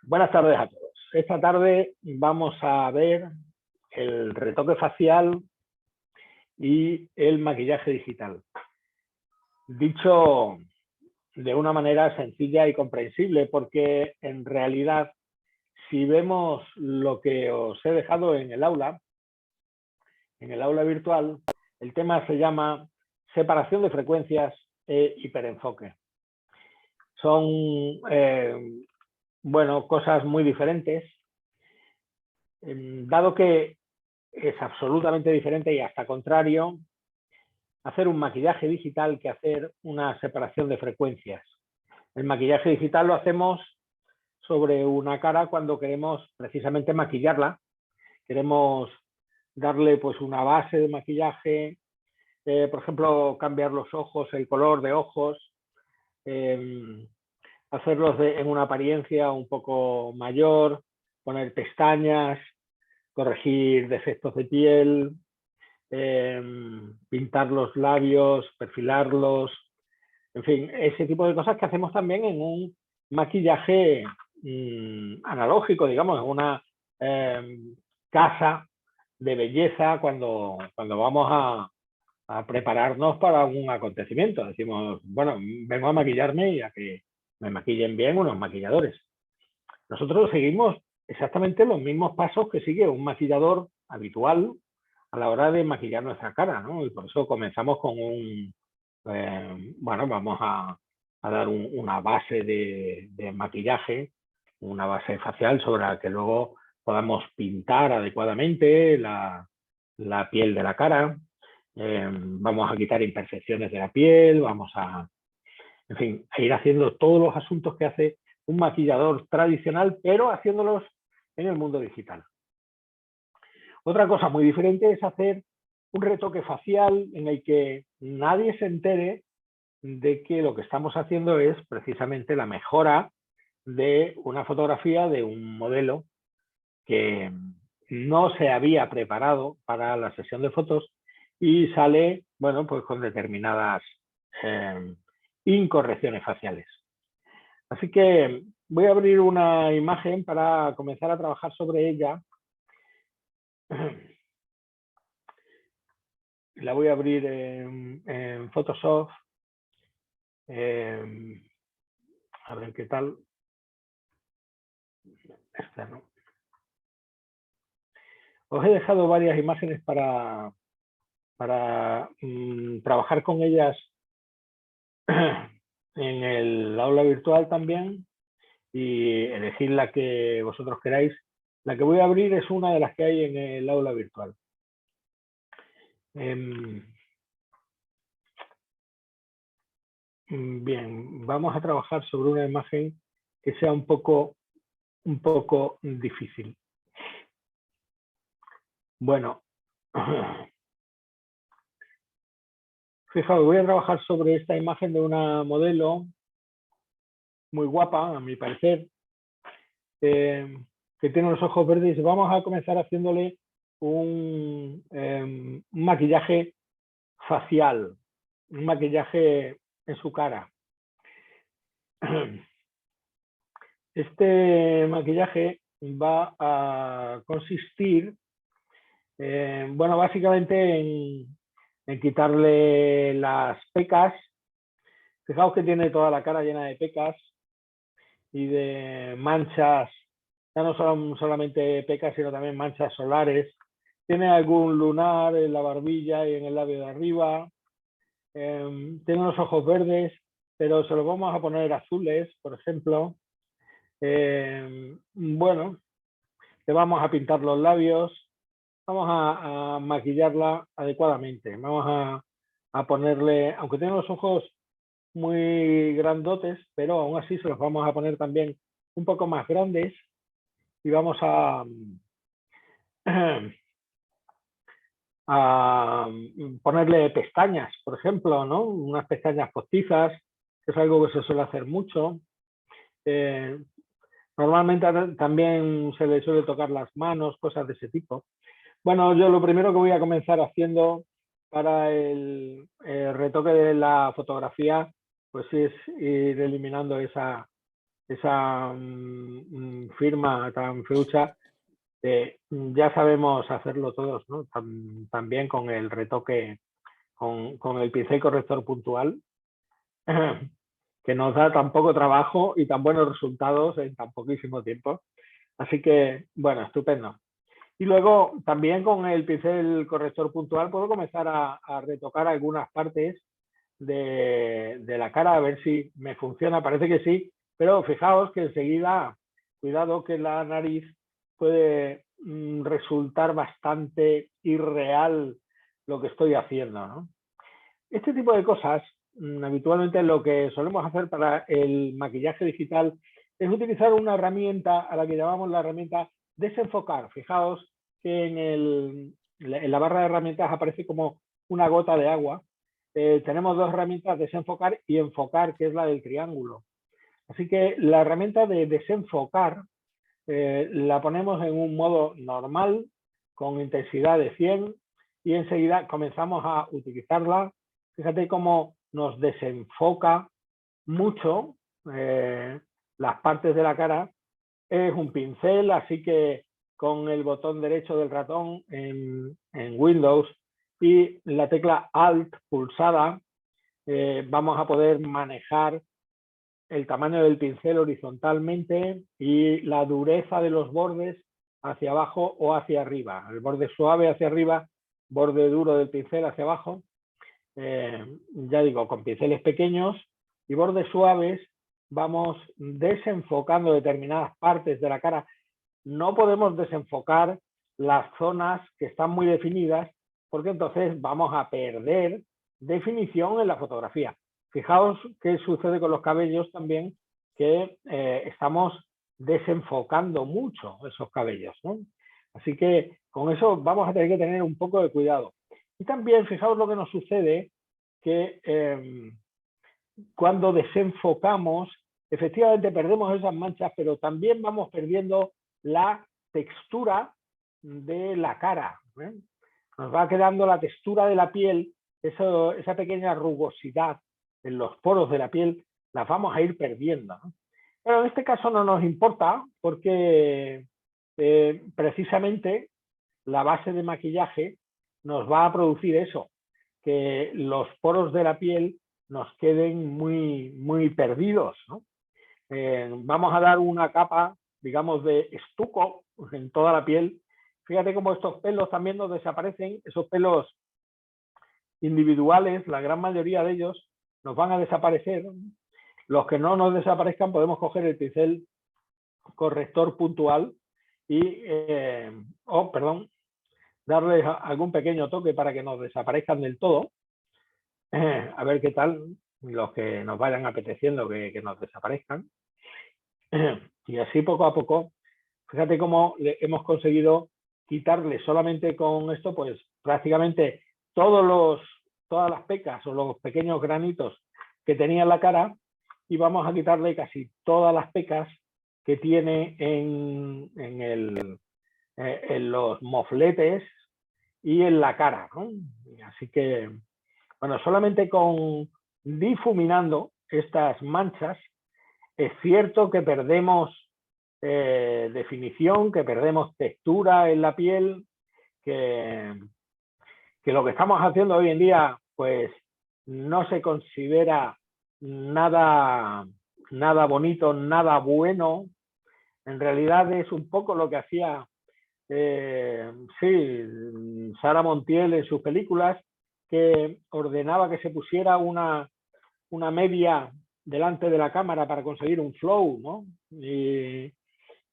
Buenas tardes a todos. Esta tarde vamos a ver el retoque facial y el maquillaje digital. Dicho de una manera sencilla y comprensible, porque en realidad, si vemos lo que os he dejado en el aula virtual, el tema se llama separación de frecuencias e hiperenfoque. Son cosas muy diferentes, dado que es absolutamente diferente y hasta contrario hacer un maquillaje digital que hacer una separación de frecuencias. El maquillaje digital lo hacemos sobre una cara cuando queremos precisamente maquillarla, queremos darle pues una base de maquillaje, por ejemplo, cambiar los ojos, el color de ojos, hacerlos en una apariencia un poco mayor, poner pestañas, corregir defectos de piel, pintar los labios, perfilarlos, en fin, ese tipo de cosas que hacemos también en un maquillaje analógico, digamos, en una casa de belleza cuando vamos a prepararnos para un acontecimiento. Decimos, bueno, vengo a maquillarme y a que me maquillen bien unos maquilladores. Nosotros seguimos exactamente los mismos pasos que sigue un maquillador habitual a la hora de maquillar nuestra cara, ¿no? Y por eso comenzamos con vamos a dar una base de maquillaje, una base facial sobre la que luego podamos pintar adecuadamente la piel de la cara, vamos a quitar imperfecciones de la piel, vamos a, en fin, a ir haciendo todos los asuntos que hace un maquillador tradicional, pero haciéndolos en el mundo digital. Otra cosa muy diferente es hacer un retoque facial en el que nadie se entere de que lo que estamos haciendo es precisamente la mejora de una fotografía de un modelo que no se había preparado para la sesión de fotos y sale, bueno, pues con determinadas incorrecciones faciales. Así que voy a abrir una imagen para comenzar a trabajar sobre ella. La voy a abrir en Photoshop. A ver qué tal. Esta no. Os he dejado varias imágenes para trabajar con ellas en el aula virtual también y elegir la que vosotros queráis. La que voy a abrir es una de las que hay en el aula virtual. Bien, vamos a trabajar sobre una imagen que sea un poco difícil. Bueno, fijaos, voy a trabajar sobre esta imagen de una modelo muy guapa, a mi parecer, que tiene los ojos verdes. Vamos a comenzar haciéndole un maquillaje facial, un maquillaje en su cara. Este maquillaje va a consistir, básicamente en quitarle las pecas. Fijaos que tiene toda la cara llena de pecas y de manchas, ya no son solamente pecas, sino también manchas solares. Tiene algún lunar en la barbilla y en el labio de arriba. Tiene unos ojos verdes, pero se los vamos a poner azules, por ejemplo. Le vamos a pintar los labios. Vamos a maquillarla adecuadamente. Vamos a ponerle, aunque tiene los ojos muy grandotes, pero aún así se los vamos a poner también un poco más grandes y vamos a ponerle pestañas, por ejemplo, ¿no? Unas pestañas postizas, que es algo que se suele hacer mucho. Normalmente también se le suele tocar las manos, cosas de ese tipo. Bueno, yo lo primero que voy a comenzar haciendo para el retoque de la fotografía, pues es ir eliminando esa esa firma tan feucha, ya sabemos hacerlo todos, ¿no? También con el retoque, con el pincel corrector puntual, que nos da tan poco trabajo y tan buenos resultados en tan poquísimo tiempo. Así que, bueno, estupendo. Y luego también con el pincel corrector puntual puedo comenzar a retocar algunas partes de la cara a ver si me funciona. Parece que sí, pero fijaos que enseguida, cuidado que la nariz puede resultar bastante irreal lo que estoy haciendo, ¿no? Este tipo de cosas, habitualmente lo que solemos hacer para el maquillaje digital es utilizar una herramienta a la que llamamos la herramienta desenfocar. Fijaos que en la barra de herramientas aparece como una gota de agua. Tenemos dos herramientas, desenfocar y enfocar, que es la del triángulo. Así que la herramienta de desenfocar la ponemos en un modo normal, con intensidad de 100, y enseguida comenzamos a utilizarla. Fíjate cómo nos desenfoca mucho las partes de la cara. Es un pincel, así que con el botón derecho del ratón en Windows y la tecla Alt pulsada, vamos a poder manejar el tamaño del pincel horizontalmente y la dureza de los bordes hacia abajo o hacia arriba. El borde suave hacia arriba, borde duro del pincel hacia abajo. Ya digo, con pinceles pequeños y bordes suaves vamos desenfocando determinadas partes de la cara. No podemos desenfocar las zonas que están muy definidas, porque entonces vamos a perder definición en la fotografía. Fijaos qué sucede con los cabellos también, que estamos desenfocando mucho esos cabellos, ¿no? Así que con eso vamos a tener que tener un poco de cuidado. Y también fijaos lo que nos sucede, que cuando desenfocamos, efectivamente perdemos esas manchas, pero también vamos perdiendo la textura de la cara. Nos va quedando la textura de la piel, esa pequeña rugosidad en los poros de la piel, las vamos a ir perdiendo, ¿no? Pero en este caso no nos importa, porque precisamente la base de maquillaje nos va a producir eso, que los poros de la piel nos queden muy, muy perdidos, ¿no? Vamos a dar una capa, digamos, de estuco en toda la piel. Fíjate cómo estos pelos también nos desaparecen, esos pelos individuales, la gran mayoría de ellos nos van a desaparecer. Los que no nos desaparezcan podemos coger el pincel corrector puntual y, darles algún pequeño toque para que nos desaparezcan del todo. A ver qué tal los que nos vayan apeteciendo que nos desaparezcan. Y así poco a poco, fíjate cómo hemos conseguido quitarle solamente con esto, pues prácticamente todas las pecas o los pequeños granitos que tenía en la cara, y vamos a quitarle casi todas las pecas que tiene en los mofletes y en la cara, ¿no? Así que, bueno, solamente con difuminando estas manchas, es cierto que perdemos definición, que perdemos textura en la piel, que lo que estamos haciendo hoy en día pues no se considera nada bonito, nada bueno. En realidad es un poco lo que hacía Sara Montiel en sus películas, que ordenaba que se pusiera una media delante de la cámara para conseguir un flow, ¿no?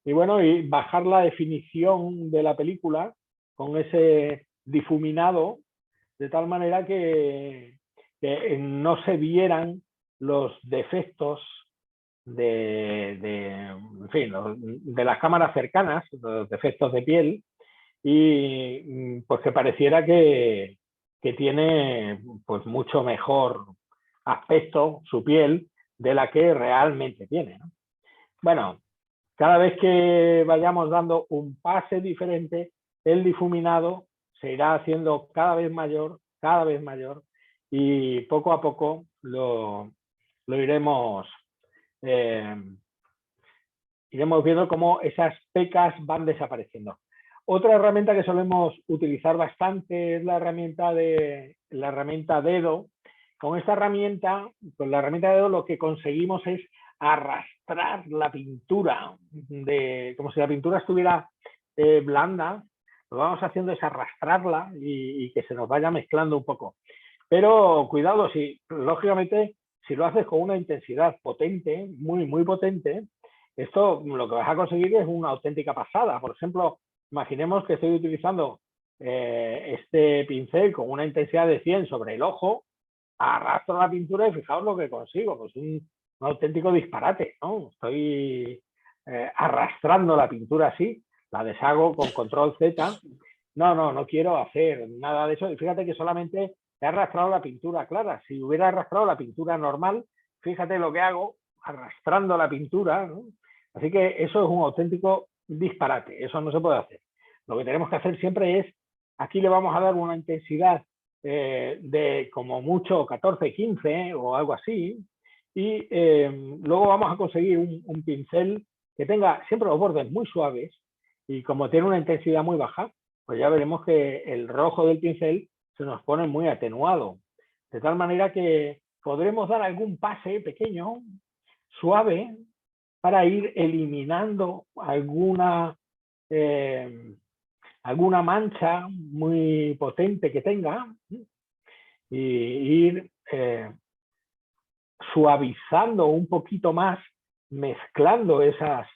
Y bueno, y bajar la definición de la película con ese difuminado, de tal manera que no se vieran los defectos en fin, de las cámaras cercanas, los defectos de piel, y pues que pareciera que tiene pues mucho mejor aspecto su piel de la que realmente tiene, ¿no? Bueno, cada vez que vayamos dando un pase diferente, el difuminado se irá haciendo cada vez mayor, y poco a poco lo iremos iremos viendo cómo esas pecas van desapareciendo. Otra herramienta que solemos utilizar bastante es la herramienta dedo. Con esta herramienta, con la herramienta de dedo, lo que conseguimos es arrastrar la pintura, como si la pintura estuviera blanda. Lo que vamos haciendo es arrastrarla y que se nos vaya mezclando un poco. Pero cuidado, lógicamente, si lo haces con una intensidad potente, muy, muy potente, esto lo que vas a conseguir es una auténtica pasada. Por ejemplo, imaginemos que estoy utilizando este pincel con una intensidad de 100 sobre el ojo, arrastro la pintura y fijaos lo que consigo, pues un auténtico disparate, ¿no? Estoy arrastrando la pintura así, la deshago con control Z. No quiero hacer nada de eso. Y fíjate que solamente he arrastrado la pintura clara. Si hubiera arrastrado la pintura normal, fíjate lo que hago, arrastrando la pintura, ¿no? Así que eso es un auténtico disparate, eso no se puede hacer. Lo que tenemos que hacer siempre es, aquí le vamos a dar una intensidad de como mucho 14, 15 o algo así, y luego vamos a conseguir un pincel que tenga siempre los bordes muy suaves, y como tiene una intensidad muy baja, pues ya veremos que el rojo del pincel se nos pone muy atenuado, de tal manera que podremos dar algún pase pequeño, suave, para ir eliminando alguna mancha muy potente que tenga y ir suavizando un poquito más, mezclando esas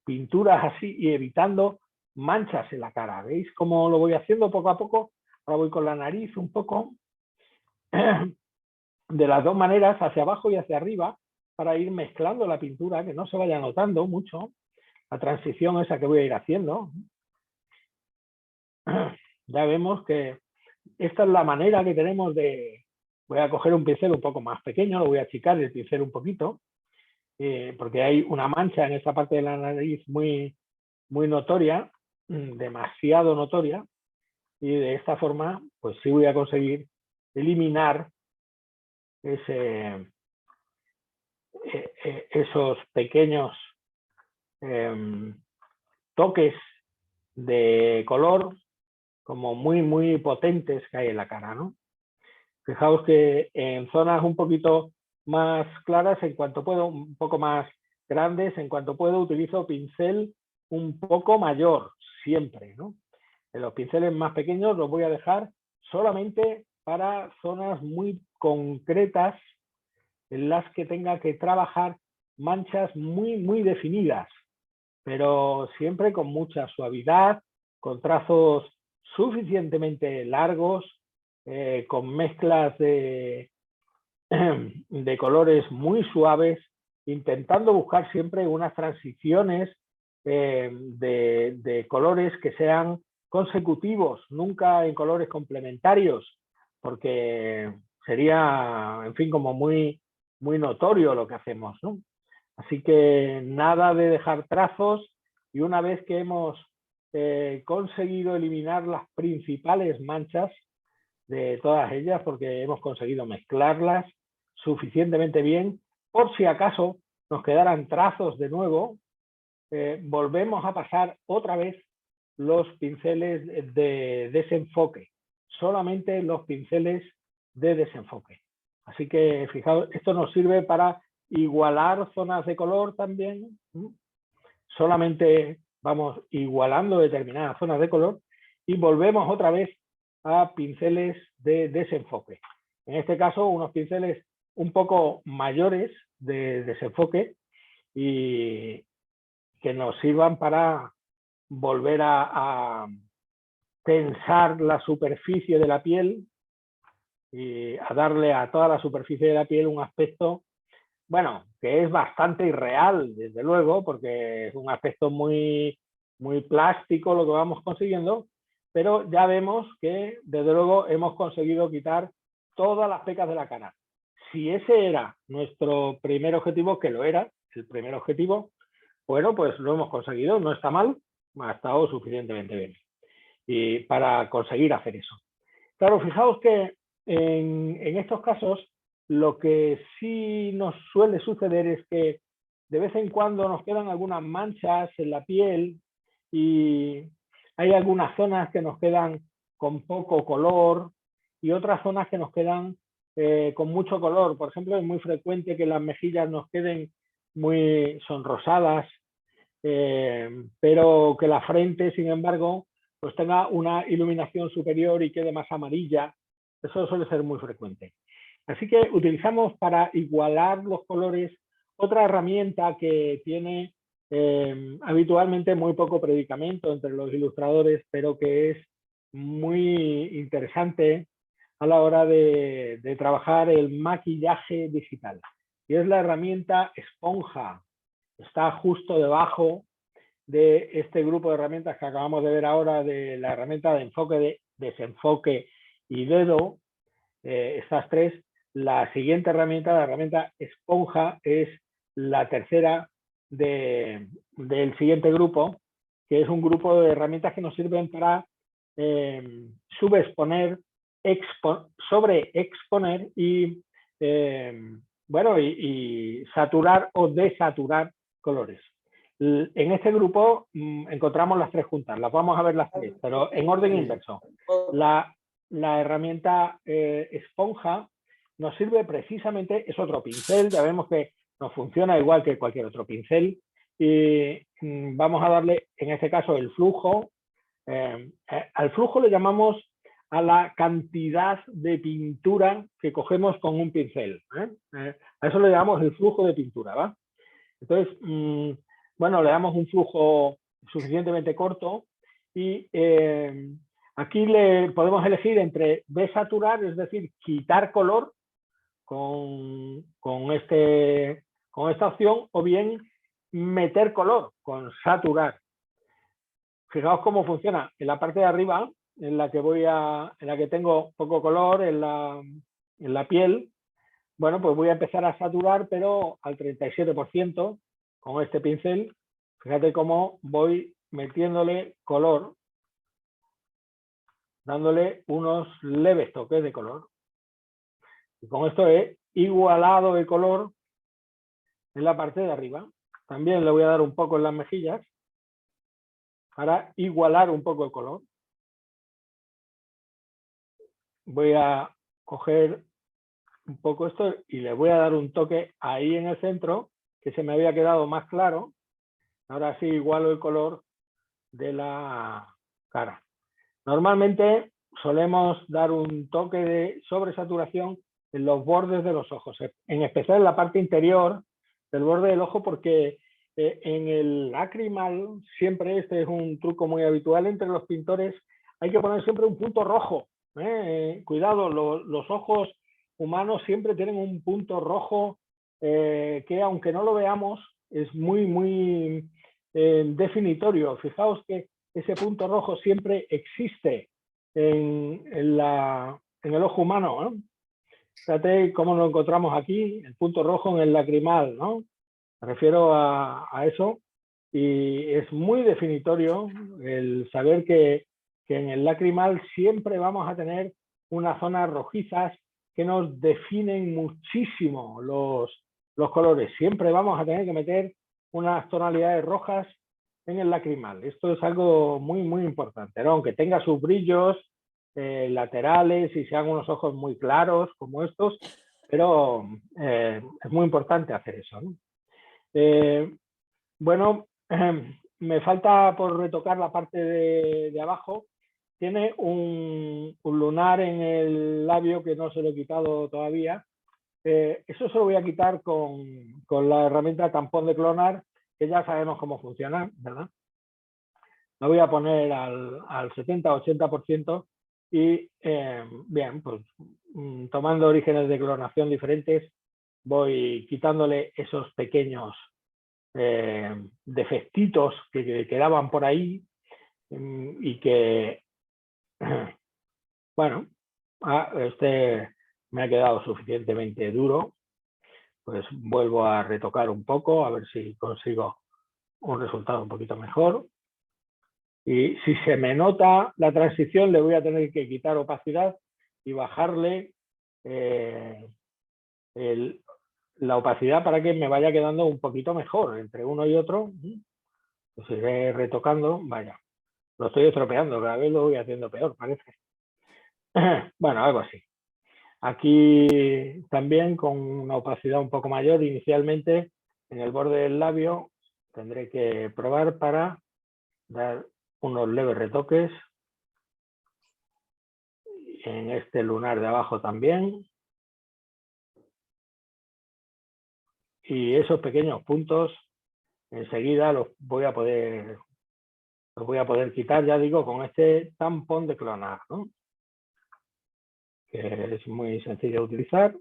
pinturas así y evitando manchas en la cara. ¿Veis cómo lo voy haciendo poco a poco? Ahora voy con la nariz un poco de las dos maneras, hacia abajo y hacia arriba, para ir mezclando la pintura, que no se vaya notando mucho la transición esa que voy a ir haciendo. Ya vemos que esta es la manera que tenemos de... Voy a coger un pincel un poco más pequeño, lo voy a achicar el pincel un poquito, porque hay una mancha en esta parte de la nariz muy, muy notoria, demasiado notoria, y de esta forma, pues sí voy a conseguir eliminar esos pequeños toques de color como muy, muy potentes que hay en la cara, ¿no? Fijaos que en zonas un poquito más claras, en cuanto puedo, un poco más grandes, en cuanto puedo, utilizo pincel un poco mayor, siempre, ¿no? En los pinceles más pequeños los voy a dejar solamente para zonas muy concretas en las que tenga que trabajar manchas muy, muy definidas, pero siempre con mucha suavidad, con trazos suficientemente largos, con mezclas de colores muy suaves, intentando buscar siempre unas transiciones de colores que sean consecutivos, nunca en colores complementarios, porque sería, en fin, como muy, muy notorio lo que hacemos, ¿no? Así que nada de dejar trazos, y una vez que hemos conseguido eliminar las principales manchas de todas ellas, porque hemos conseguido mezclarlas suficientemente bien, por si acaso nos quedaran trazos de nuevo, volvemos a pasar otra vez los pinceles de desenfoque, solamente los pinceles de desenfoque. Así que fijaos, esto nos sirve para igualar zonas de color también. Solamente vamos igualando determinadas zonas de color y volvemos otra vez a pinceles de desenfoque. En este caso, unos pinceles un poco mayores de desenfoque y que nos sirvan para volver a tensar la superficie de la piel y a darle a toda la superficie de la piel un aspecto, bueno, que es bastante irreal, desde luego, porque es un aspecto muy, muy plástico lo que vamos consiguiendo, pero ya vemos que, desde luego, hemos conseguido quitar todas las pecas de la cara. Si ese era nuestro primer objetivo, que lo era, el primer objetivo, bueno, pues lo hemos conseguido, no está mal, ha estado suficientemente bien y para conseguir hacer eso. Claro, fijaos que en estos casos lo que sí nos suele suceder es que de vez en cuando nos quedan algunas manchas en la piel y hay algunas zonas que nos quedan con poco color y otras zonas que nos quedan con mucho color. Por ejemplo, es muy frecuente que las mejillas nos queden muy sonrosadas, pero que la frente, sin embargo, pues tenga una iluminación superior y quede más amarilla. Eso suele ser muy frecuente. Así que utilizamos para igualar los colores otra herramienta que tiene habitualmente muy poco predicamento entre los ilustradores, pero que es muy interesante a la hora de trabajar el maquillaje digital. Y es la herramienta esponja. Está justo debajo de este grupo de herramientas que acabamos de ver ahora, de la herramienta de enfoque, desenfoque y dedo. Estas tres. La siguiente herramienta, la herramienta esponja, es la tercera del siguiente grupo, que es un grupo de herramientas que nos sirven para subexponer, sobreexponer y, bueno, y saturar o desaturar colores. En este grupo encontramos las tres juntas, las vamos a ver las tres, pero en orden inverso. La herramienta esponja nos sirve precisamente, es otro pincel, ya vemos que nos funciona igual que cualquier otro pincel y vamos a darle en este caso el flujo. Al flujo le llamamos a la cantidad de pintura que cogemos con un pincel. A eso le llamamos el flujo de pintura, ¿va? Entonces, bueno, le damos un flujo suficientemente corto y aquí le podemos elegir entre desaturar, es decir, quitar color con esta opción, o bien meter color con saturar. Fijaos cómo funciona. En la parte de arriba, en la que tengo poco color en la piel, bueno, pues voy a empezar a saturar, pero al 37% con este pincel. Fíjate cómo voy metiéndole color, dándole unos leves toques de color. Y con esto he igualado el color en la parte de arriba. También le voy a dar un poco en las mejillas para igualar un poco el color. Voy a coger un poco esto y le voy a dar un toque ahí en el centro, que se me había quedado más claro. Ahora sí igualo el color de la cara. Normalmente solemos dar un toque de sobresaturación en los bordes de los ojos, en especial en la parte interior del borde del ojo, porque en el lacrimal, siempre este es un truco muy habitual entre los pintores, hay que poner siempre un punto rojo. Cuidado, los ojos humanos siempre tienen un punto rojo que, aunque no lo veamos, es muy, muy definitorio. Fijaos que ese punto rojo siempre existe en el ojo humano, ¿no? Fíjate cómo lo encontramos aquí, el punto rojo en el lacrimal, ¿no? Me refiero a eso, y es muy definitorio el saber que en el lacrimal siempre vamos a tener unas zonas rojizas que nos definen muchísimo los colores. Siempre vamos a tener que meter unas tonalidades rojas en el lacrimal. Esto es algo muy, muy importante, ¿no? Aunque tenga sus brillos laterales y sean unos ojos muy claros como estos, pero es muy importante hacer eso, ¿no? Bueno, me falta por retocar la parte de abajo. Tiene un lunar en el labio que no se lo he quitado todavía. Eso se lo voy a quitar con la herramienta tampón de clonar, que ya sabemos cómo funciona, ¿verdad? Lo voy a poner al 70-80% y bien, pues tomando orígenes de clonación diferentes, voy quitándole esos pequeños defectitos que quedaban por ahí y que, bueno, este me ha quedado suficientemente duro, pues vuelvo a retocar un poco a ver si consigo un resultado un poquito mejor. Y si se me nota la transición, le voy a tener que quitar opacidad y bajarle la opacidad para que me vaya quedando un poquito mejor entre uno y otro. Pues iré retocando, vaya, lo estoy estropeando, cada vez lo voy haciendo peor, parece. Bueno, algo así. Aquí también con una opacidad un poco mayor, inicialmente en el borde del labio tendré que probar para dar unos leves retoques. En este lunar de abajo también. Y esos pequeños puntos enseguida los voy a poder quitar, ya digo, con este tampón de clonar, ¿no? Que es muy sencillo de utilizar.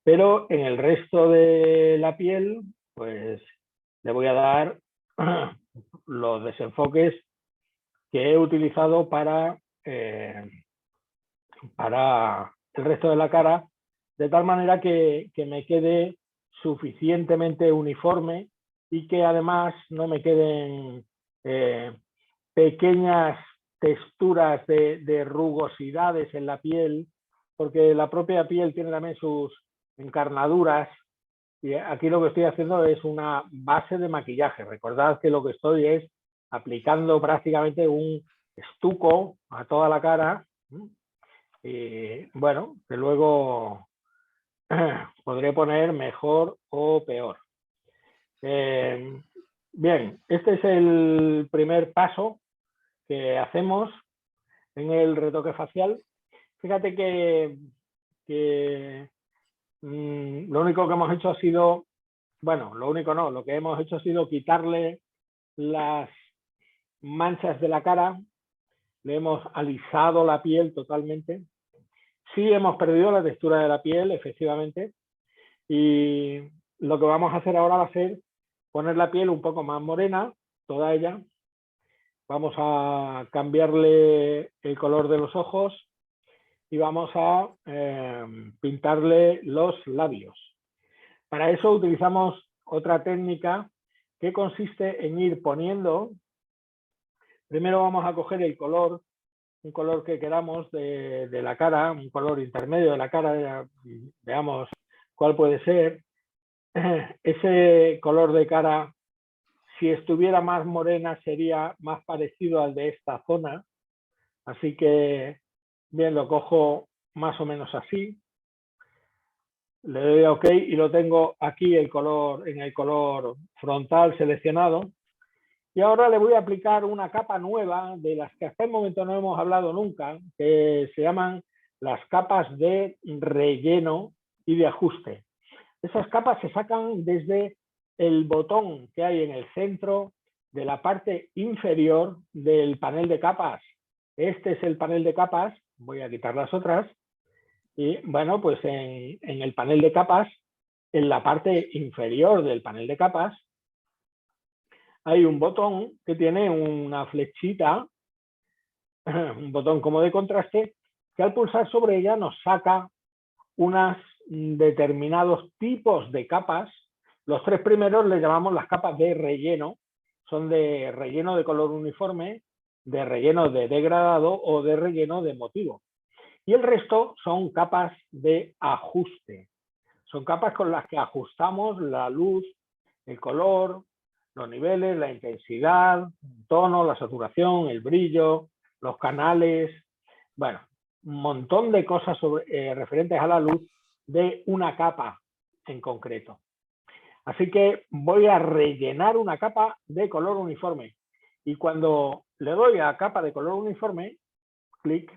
Pero en el resto de la piel, pues le voy a dar los desenfoques que he utilizado para el resto de la cara, de tal manera que me quede suficientemente uniforme y que además no me queden pequeñas texturas de rugosidades en la piel, porque la propia piel tiene también sus encarnaduras, y aquí lo que estoy haciendo es una base de maquillaje. Recordad que lo que estoy es aplicando prácticamente un estuco a toda la cara, y bueno, que luego podré poner mejor o peor. Bien, este es el primer paso que hacemos en el retoque facial. Fíjate que lo único que hemos hecho ha sido, bueno, lo único no, lo que hemos hecho ha sido quitarle las manchas de la cara, le hemos alisado la piel totalmente. Sí hemos perdido la textura de la piel, efectivamente, y lo que vamos a hacer ahora va a ser poner la piel un poco más morena, toda ella. Vamos a cambiarle el color de los ojos y vamos a pintarle los labios. Para eso utilizamos otra técnica que consiste en ir poniendo, primero vamos a coger el color, un color que queramos de la cara, un color intermedio de la cara, veamos cuál puede ser. Ese color de cara, si estuviera más morena, sería más parecido al de esta zona, así que bien, lo cojo más o menos así. Le doy a OK y lo tengo aquí en el color frontal seleccionado. Y ahora le voy a aplicar una capa nueva de las que hasta el momento no hemos hablado nunca, que se llaman las capas de relleno y de ajuste. Esas capas se sacan desde el botón que hay en el centro de la parte inferior del panel de capas. Este es el panel de capas, voy a quitar las otras. Y bueno, pues en el panel de capas, en la parte inferior del panel de capas, hay un botón que tiene una flechita, un botón como de contraste, que al pulsar sobre ella nos saca unos determinados tipos de capas. Los tres primeros les llamamos las capas de relleno, son de relleno de color uniforme, de relleno de degradado o de relleno de motivo. Y el resto son capas de ajuste. Son capas con las que ajustamos la luz, el color, los niveles, la intensidad, el tono, la saturación, el brillo, los canales. Bueno, un montón de cosas referentes a la luz de una capa en concreto. Así que voy a rellenar una capa de color uniforme. Y cuando le doy a capa de color uniforme, clic,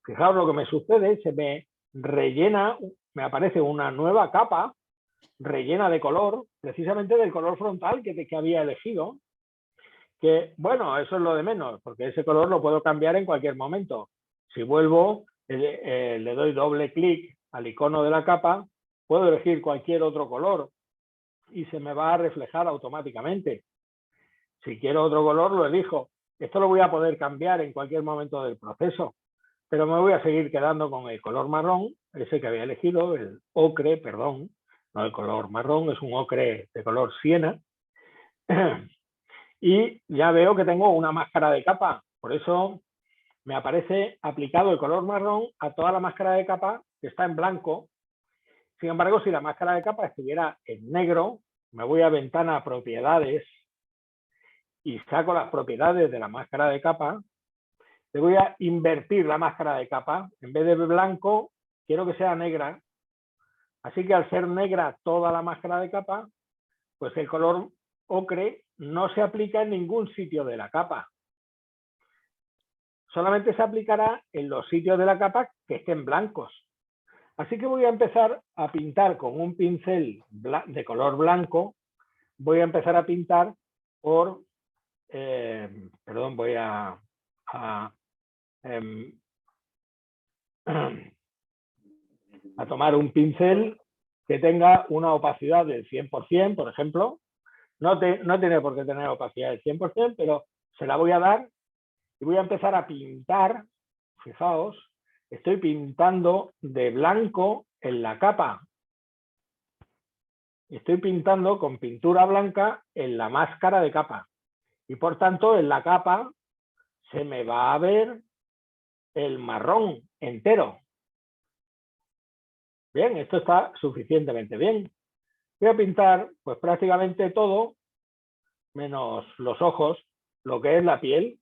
fijaos lo que me sucede, se me rellena, me aparece una nueva capa rellena de color, precisamente del color frontal que había elegido, que bueno, eso es lo de menos, porque ese color lo puedo cambiar en cualquier momento. Si vuelvo, le doy doble clic al icono de la capa, puedo elegir cualquier otro color y se me va a reflejar automáticamente. Si quiero otro color, lo elijo. Esto lo voy a poder cambiar en cualquier momento del proceso, pero me voy a seguir quedando con el color marrón, ese que había elegido, el ocre, perdón, no el color marrón, es un ocre de color siena. Y ya veo que tengo una máscara de capa, por eso me aparece aplicado el color marrón a toda la máscara de capa que está en blanco. Sin embargo, si la máscara de capa estuviera en negro, me voy a ventana propiedades y saco las propiedades de la máscara de capa, le voy a invertir la máscara de capa. En vez de blanco, quiero que sea negra. Así que al ser negra toda la máscara de capa, pues el color ocre no se aplica en ningún sitio de la capa. Solamente se aplicará en los sitios de la capa que estén blancos. Así que voy a empezar a pintar con un pincel de color blanco. Voy a empezar a pintar por... perdón, voy a tomar un pincel que tenga una opacidad del 100%, por ejemplo. No tiene por qué tener opacidad del 100%, pero se la voy a dar y voy a empezar a pintar. Fijaos, estoy pintando de blanco en la capa. Estoy pintando con pintura blanca en la máscara de capa. Y por tanto, en la capa se me va a ver el marrón entero. Bien, esto está suficientemente bien. Voy a pintar pues prácticamente todo, menos los ojos, lo que es la piel.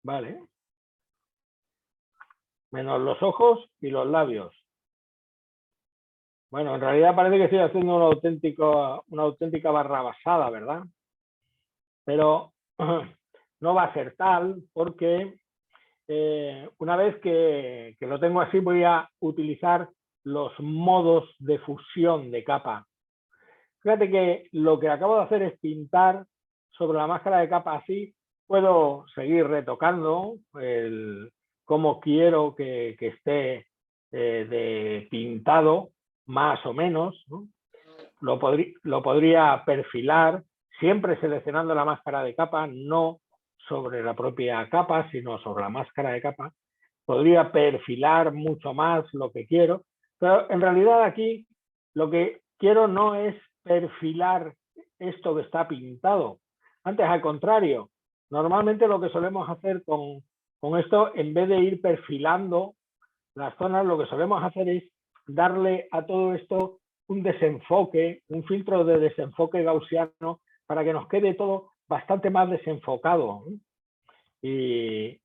Vale. Menos los ojos y los labios. Bueno, en realidad parece que estoy haciendo una auténtica barrabasada, ¿verdad? Pero no va a ser tal porque una vez que lo tengo así voy a utilizar los modos de fusión de capa. Fíjate que lo que acabo de hacer es pintar sobre la máscara de capa así. Puedo seguir retocando cómo quiero que esté de pintado, más o menos, ¿no? Lo podría perfilar, siempre seleccionando la máscara de capa, no sobre la propia capa, sino sobre la máscara de capa. Podría perfilar mucho más lo que quiero, pero en realidad aquí lo que quiero no es perfilar esto que está pintado. Antes, al contrario, normalmente lo que solemos hacer con esto, en vez de ir perfilando las zonas, lo que solemos hacer es darle a todo esto un desenfoque, un filtro de desenfoque gaussiano para que nos quede todo bastante más desenfocado, ¿eh?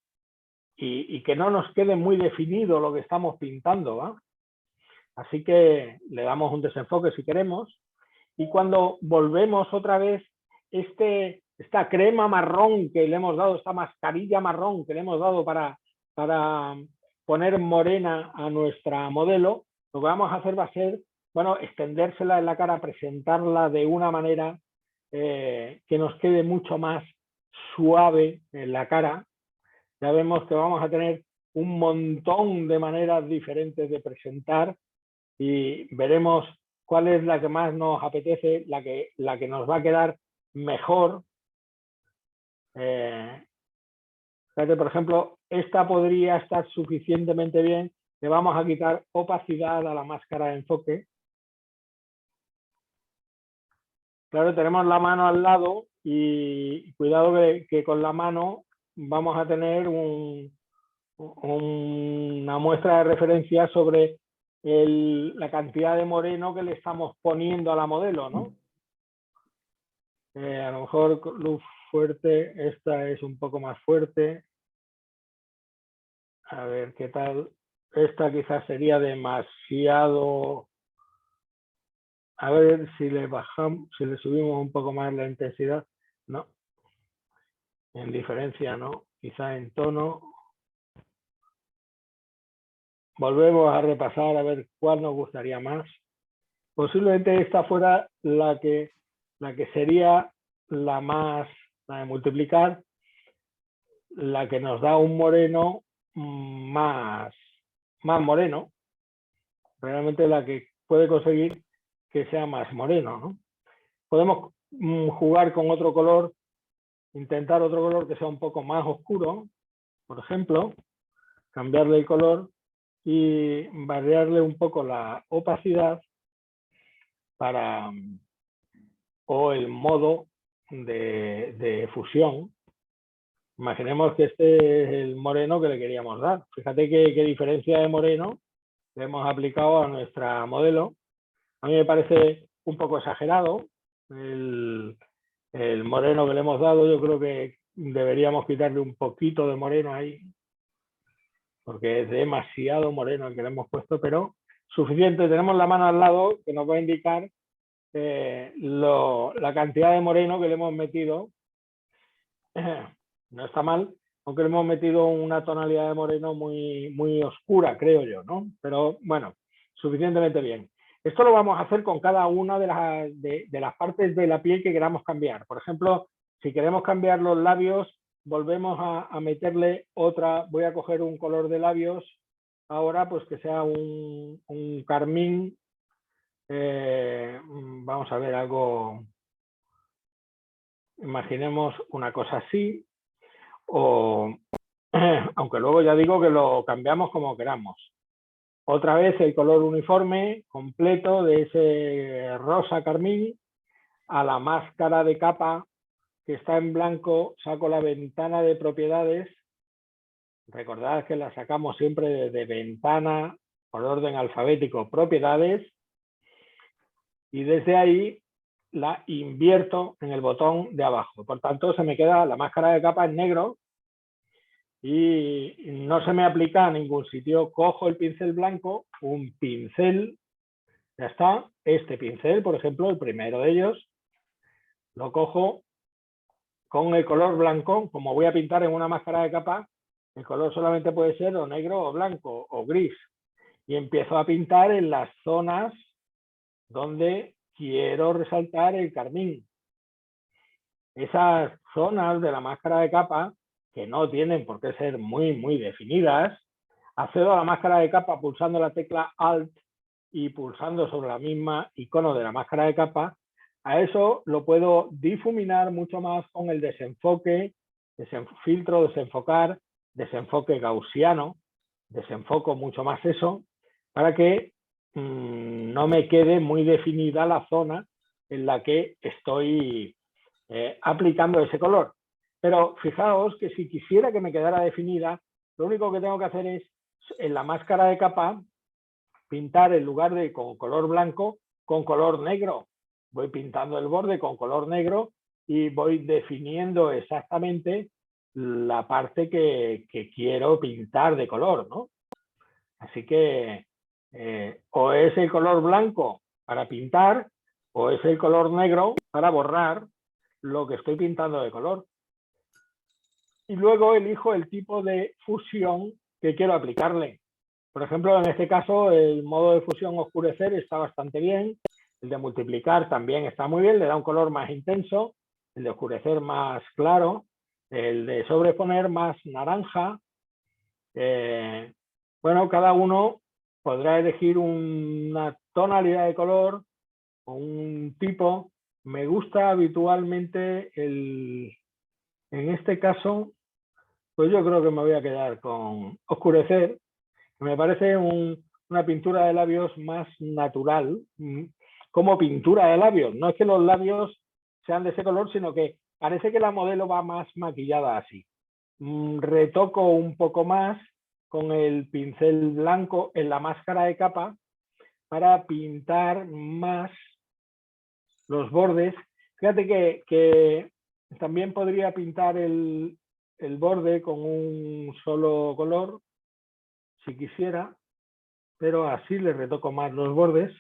Y que no nos quede muy definido lo que estamos pintando, ¿va? Así que le damos un desenfoque si queremos. Y cuando volvemos otra vez, esta crema marrón que le hemos dado, esta mascarilla marrón que le hemos dado para poner morena a nuestra modelo, lo que vamos a hacer va a ser, bueno, extendérsela en la cara, presentarla de una manera que nos quede mucho más suave en la cara. Ya vemos que vamos a tener un montón de maneras diferentes de presentar y veremos cuál es la que más nos apetece, la que nos va a quedar mejor. Fíjate, por ejemplo, esta podría estar suficientemente bien. Le vamos a quitar opacidad a la máscara de enfoque. Claro, tenemos la mano al lado y cuidado que con la mano vamos a tener una muestra de referencia sobre la cantidad de moreno que le estamos poniendo a la modelo, ¿no? A lo mejor luz fuerte, esta es un poco más fuerte. A ver qué tal. Esta quizás sería demasiado. A ver si le bajamos, si le subimos un poco más la intensidad. No. En diferencia, no. Quizás en tono. Volvemos a repasar a ver cuál nos gustaría más. Posiblemente esta fuera la que sería la de multiplicar, la que nos da un moreno más moreno. Realmente la que puede conseguir que sea más moreno, ¿no? Podemos jugar con otro color, intentar otro color que sea un poco más oscuro, por ejemplo, cambiarle el color y variarle un poco la opacidad o el modo de fusión. Imaginemos que este es el moreno que le queríamos dar. Fíjate qué diferencia de moreno le hemos aplicado a nuestra modelo. A mí me parece un poco exagerado el moreno que le hemos dado. Yo creo que deberíamos quitarle un poquito de moreno ahí, porque es demasiado moreno el que le hemos puesto, pero suficiente. Tenemos la mano al lado que nos va a indicar la cantidad de moreno que le hemos metido. No está mal, aunque le hemos metido una tonalidad de moreno muy oscura, creo yo, ¿no? Pero bueno, suficientemente bien. Esto lo vamos a hacer con cada una de las partes de la piel que queramos cambiar. Por ejemplo, si queremos cambiar los labios, volvemos a meterle otra. Voy a coger un color de labios ahora, pues que sea un carmín. Vamos a ver algo. Imaginemos una cosa así. O, aunque luego ya digo que lo cambiamos como queramos. Otra vez el color uniforme completo de ese rosa carmín. A la máscara de capa que está en blanco saco la ventana de propiedades. Recordad que la sacamos siempre desde ventana por orden alfabético propiedades, y desde ahí la invierto en el botón de abajo. Por tanto, se me queda la máscara de capa en negro y no se me aplica a ningún sitio. Cojo el pincel blanco, un pincel, ya está. Este pincel, por ejemplo, el primero de ellos, lo cojo con el color blanco. Como voy a pintar en una máscara de capa, el color solamente puede ser o negro o blanco o gris. Y empiezo a pintar en las zonas donde quiero resaltar el carmín. Esas zonas de la máscara de capa, que no tienen por qué ser muy definidas, accedo a la máscara de capa pulsando la tecla Alt y pulsando sobre la misma icono de la máscara de capa. A eso lo puedo difuminar mucho más con el desenfoque, filtro, desenfocar, desenfoque gaussiano, desenfoco mucho más eso, para que no me quede muy definida la zona en la que estoy aplicando ese color. Pero fijaos que si quisiera que me quedara definida, lo único que tengo que hacer es, en la máscara de capa, pintar en lugar de con color blanco, con color negro. Voy pintando el borde con color negro y voy definiendo exactamente la parte que quiero pintar de color, ¿no? Así que o es el color blanco para pintar o es el color negro para borrar lo que estoy pintando de color. Y luego elijo el tipo de fusión que quiero aplicarle. Por ejemplo, en este caso, el modo de fusión oscurecer está bastante bien. El de multiplicar también está muy bien, le da un color más intenso. El de oscurecer más claro. El de sobreponer más naranja. Bueno, cada uno podrá elegir una tonalidad de color o un tipo. Me gusta habitualmente en este caso, pues yo creo que me voy a quedar con oscurecer. Me parece una pintura de labios más natural, como pintura de labios. No es que los labios sean de ese color, sino que parece que la modelo va más maquillada así. Retoco un poco más con el pincel blanco en la máscara de capa para pintar más los bordes. Fíjate que también podría pintar el borde con un solo color, si quisiera, pero así le retoco más los bordes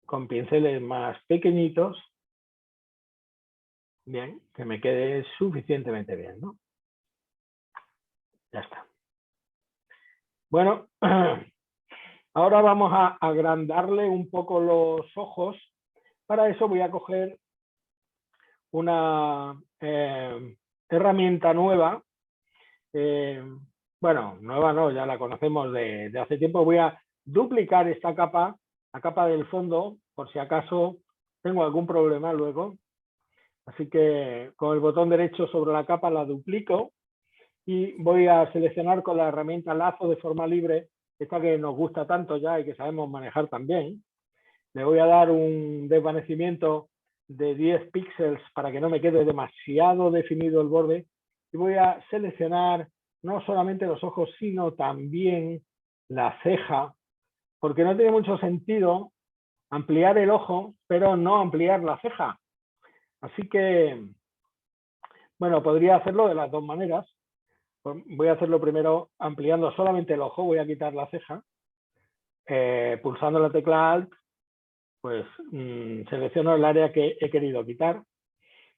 con pinceles más pequeñitos. Bien, que me quede suficientemente bien, ¿no? Ya está. Bueno, ahora vamos a agrandarle un poco los ojos. Para eso voy a coger una herramienta nueva. Bueno, nueva no, ya la conocemos de hace tiempo. Voy a duplicar esta capa, la capa del fondo, por si acaso tengo algún problema luego. Así que con el botón derecho sobre la capa la duplico y voy a seleccionar con la herramienta lazo de forma libre, esta que nos gusta tanto ya y que sabemos manejar también. Le voy a dar un desvanecimiento de 10 píxeles para que no me quede demasiado definido el borde y voy a seleccionar no solamente los ojos, sino también la ceja, porque no tiene mucho sentido ampliar el ojo, pero no ampliar la ceja. Así que, bueno, podría hacerlo de las dos maneras. Voy a hacerlo primero ampliando solamente el ojo, voy a quitar la ceja. Pulsando la tecla Alt, pues selecciono el área que he querido quitar.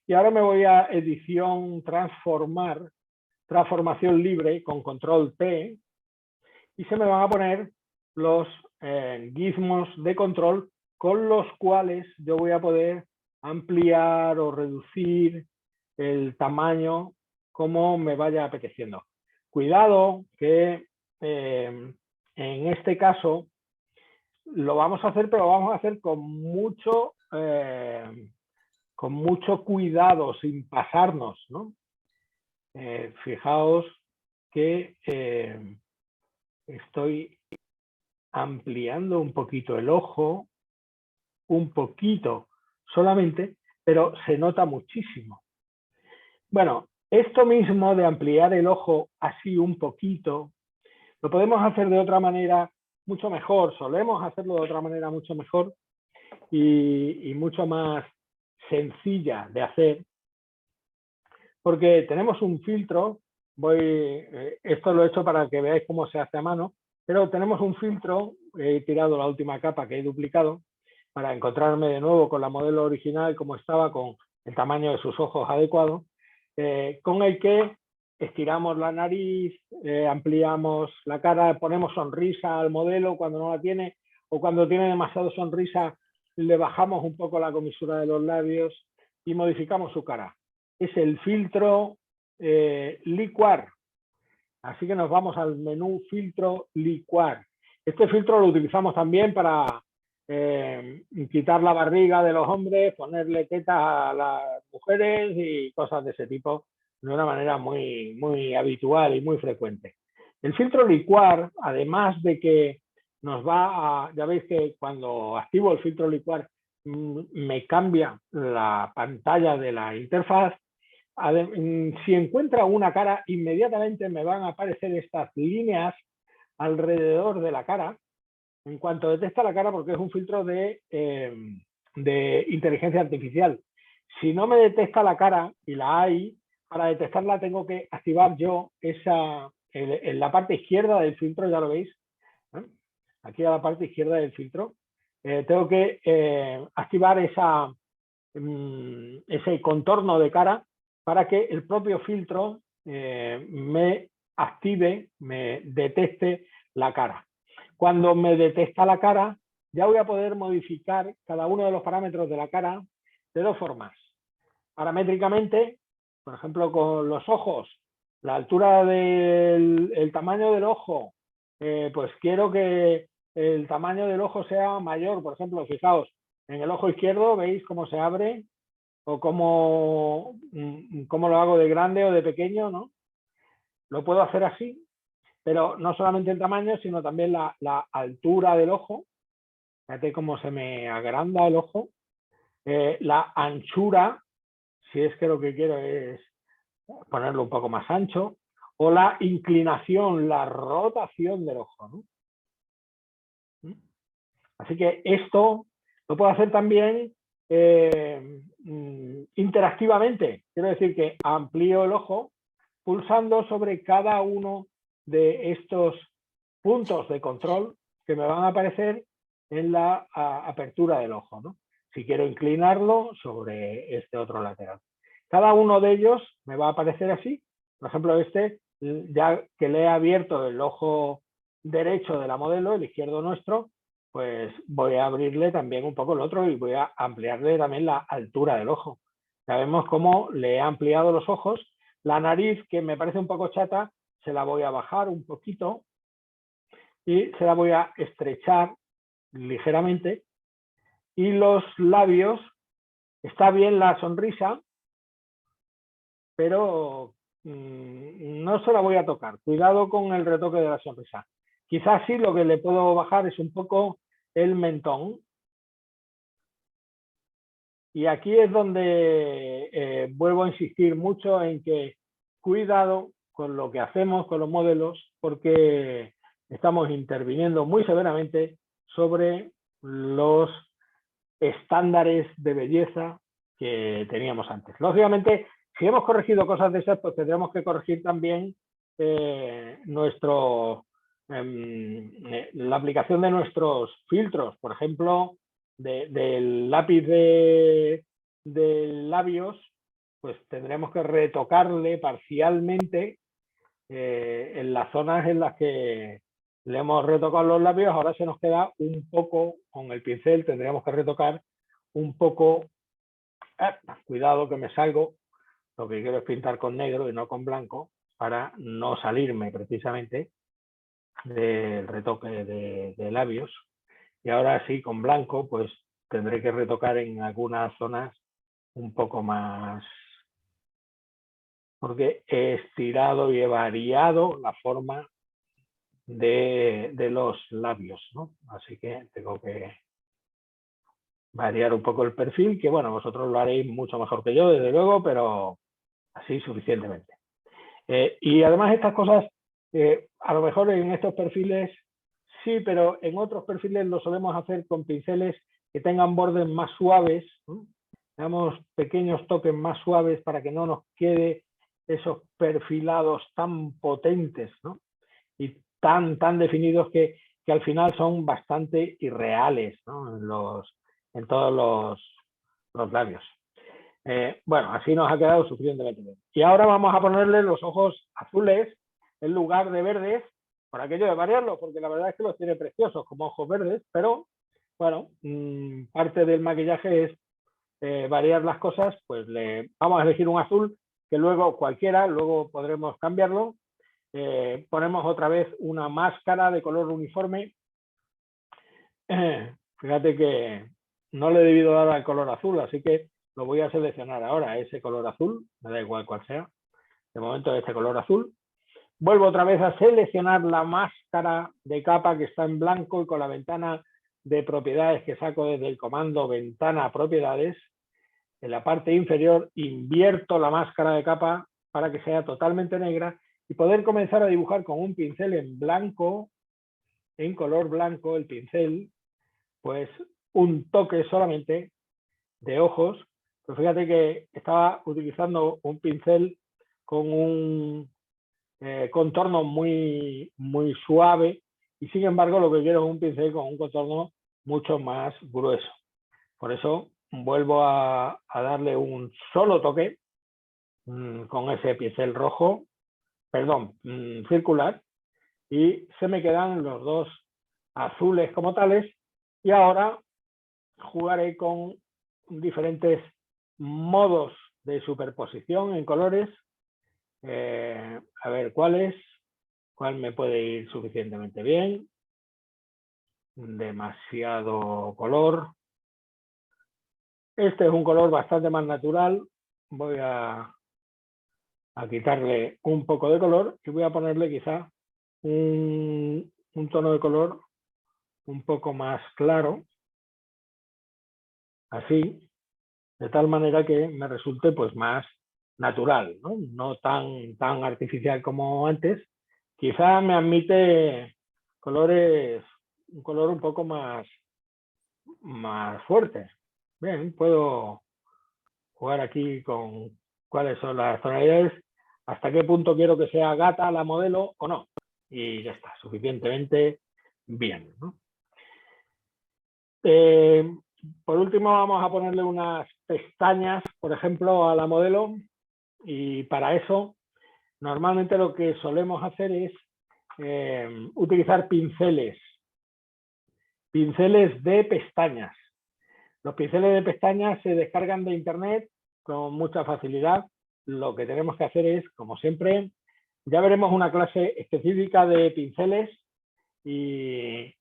Y ahora me voy a edición, transformar, transformación libre con control T, y se me van a poner los gizmos de control con los cuales yo voy a poder ampliar o reducir el tamaño como me vaya apeteciendo. Cuidado que en este caso lo vamos a hacer, pero lo vamos a hacer con mucho cuidado, sin pasarnos, ¿no? Fijaos que estoy ampliando un poquito el ojo, un poquito solamente, pero se nota muchísimo. Bueno, esto mismo de ampliar el ojo así un poquito, lo podemos hacer de otra manera mucho mejor, solemos hacerlo de otra manera mucho mejor y mucho más sencilla de hacer, porque tenemos un filtro, esto lo he hecho para que veáis cómo se hace a mano, pero tenemos un filtro, he tirado la última capa que he duplicado para encontrarme de nuevo con la modelo original como estaba, con el tamaño de sus ojos adecuado, con el que estiramos la nariz, ampliamos la cara, ponemos sonrisa al modelo cuando no la tiene, o cuando tiene demasiado sonrisa le bajamos un poco la comisura de los labios y modificamos su cara. Es el filtro licuar. Así que nos vamos al menú filtro licuar. Este filtro lo utilizamos también para quitar la barriga de los hombres, ponerle tetas a las mujeres y cosas de ese tipo de una manera muy, muy habitual y muy frecuente. El filtro licuar, además de que nos va a, ya veis que cuando activo el filtro licuar me cambia la pantalla de la interfaz. Si encuentra una cara, inmediatamente me van a aparecer estas líneas alrededor de la cara, en cuanto detecta la cara, porque es un filtro de inteligencia artificial. Si no me detecta la cara, y la hay, para detectarla tengo que activar yo en la parte izquierda del filtro, ya lo veis, ¿eh? Aquí a la parte izquierda del filtro, tengo que activar ese contorno de cara para que el propio filtro me active, me detecte la cara. Cuando me detecta la cara, ya voy a poder modificar cada uno de los parámetros de la cara de dos formas. Paramétricamente, por ejemplo, con los ojos, la altura del tamaño del ojo, pues quiero que el tamaño del ojo sea mayor. Por ejemplo, fijaos, en el ojo izquierdo veis cómo se abre o cómo lo hago de grande o de pequeño, ¿no? Lo puedo hacer así, pero no solamente el tamaño, sino también la altura del ojo. Fíjate cómo se me agranda el ojo. La anchura, si es que lo que quiero es ponerlo un poco más ancho, o la inclinación, la rotación del ojo, ¿no? Así que esto lo puedo hacer también interactivamente. Quiero decir que amplío el ojo pulsando sobre cada uno de estos puntos de control que me van a aparecer en la apertura del ojo, ¿no? Si quiero inclinarlo sobre este otro lateral. Cada uno de ellos me va a aparecer así. Por ejemplo, ya que le he abierto el ojo derecho de la modelo, el izquierdo nuestro, pues voy a abrirle también un poco el otro y voy a ampliarle también la altura del ojo. Ya vemos cómo le he ampliado los ojos. La nariz, que me parece un poco chata, se la voy a bajar un poquito y se la voy a estrechar ligeramente. Y los labios, está bien la sonrisa, pero no se la voy a tocar. Cuidado con el retoque de la sonrisa. Quizás sí lo que le puedo bajar es un poco el mentón. Y aquí es donde vuelvo a insistir mucho en que cuidado con lo que hacemos con los modelos, porque estamos interviniendo muy severamente sobre los estándares de belleza que teníamos antes. Lógicamente, si hemos corregido cosas de esas, pues tendremos que corregir también la aplicación de nuestros filtros, por ejemplo, del lápiz de labios, pues tendremos que retocarle parcialmente en las zonas en las que le hemos retocado los labios. Ahora se nos queda un poco con el pincel, tendríamos que retocar un poco. Cuidado que me salgo, lo que quiero es pintar con negro y no con blanco para no salirme precisamente del retoque de labios. Y ahora sí, con blanco, pues tendré que retocar en algunas zonas un poco más, porque he estirado y he variado la forma de los labios, ¿no? Así que tengo que variar un poco el perfil, que bueno, vosotros lo haréis mucho mejor que yo, desde luego, pero así suficientemente. Y además estas cosas, a lo mejor en estos perfiles sí, pero en otros perfiles lo solemos hacer con pinceles que tengan bordes más suaves, ¿no? Damos pequeños toques más suaves para que no nos quede esos perfilados tan potentes, ¿no? Y tan definidos que al final son bastante irreales, ¿no? En todos los labios. Bueno, así nos ha quedado suficientemente bien. Y ahora vamos a ponerle los ojos azules en lugar de verdes, por aquello de variarlo, porque la verdad es que los tiene preciosos como ojos verdes, pero bueno, parte del maquillaje es variar las cosas. Pues vamos a elegir un azul que luego cualquiera, luego podremos cambiarlo. Ponemos otra vez una máscara de color uniforme. Fíjate que no le he debido dar al color azul, así que lo voy a seleccionar ahora, ese color azul, me da igual cuál sea, de momento este color azul. Vuelvo otra vez a seleccionar la máscara de capa que está en blanco y con la ventana de propiedades que saco desde el comando ventana propiedades. En la parte inferior invierto la máscara de capa para que sea totalmente negra y poder comenzar a dibujar con un pincel en blanco, en color blanco el pincel, pues un toque solamente de ojos. Pero fíjate que estaba utilizando un pincel con un contorno muy suave y sin embargo lo que quiero es un pincel con un contorno mucho más grueso. Por eso vuelvo a darle un solo toque con ese pincel rojo, perdón, circular, y se me quedan los dos azules como tales. Y ahora jugaré con diferentes modos de superposición en colores. A ver cuál me puede ir suficientemente bien. Demasiado color. Este es un color bastante más natural. Voy a quitarle un poco de color y voy a ponerle quizá un tono de color un poco más claro. Así, de tal manera que me resulte pues más natural, no tan artificial como antes. Quizá me admite un color un poco más fuerte. Bien, puedo jugar aquí con cuáles son las tonalidades, hasta qué punto quiero que sea gata la modelo o no. Y ya está, suficientemente bien, ¿no? Por último, vamos a ponerle unas pestañas, por ejemplo, a la modelo, y para eso normalmente lo que solemos hacer es utilizar pinceles de pestañas. Los pinceles de pestañas se descargan de internet con mucha facilidad. Lo que tenemos que hacer es, como siempre, ya veremos una clase específica de pinceles y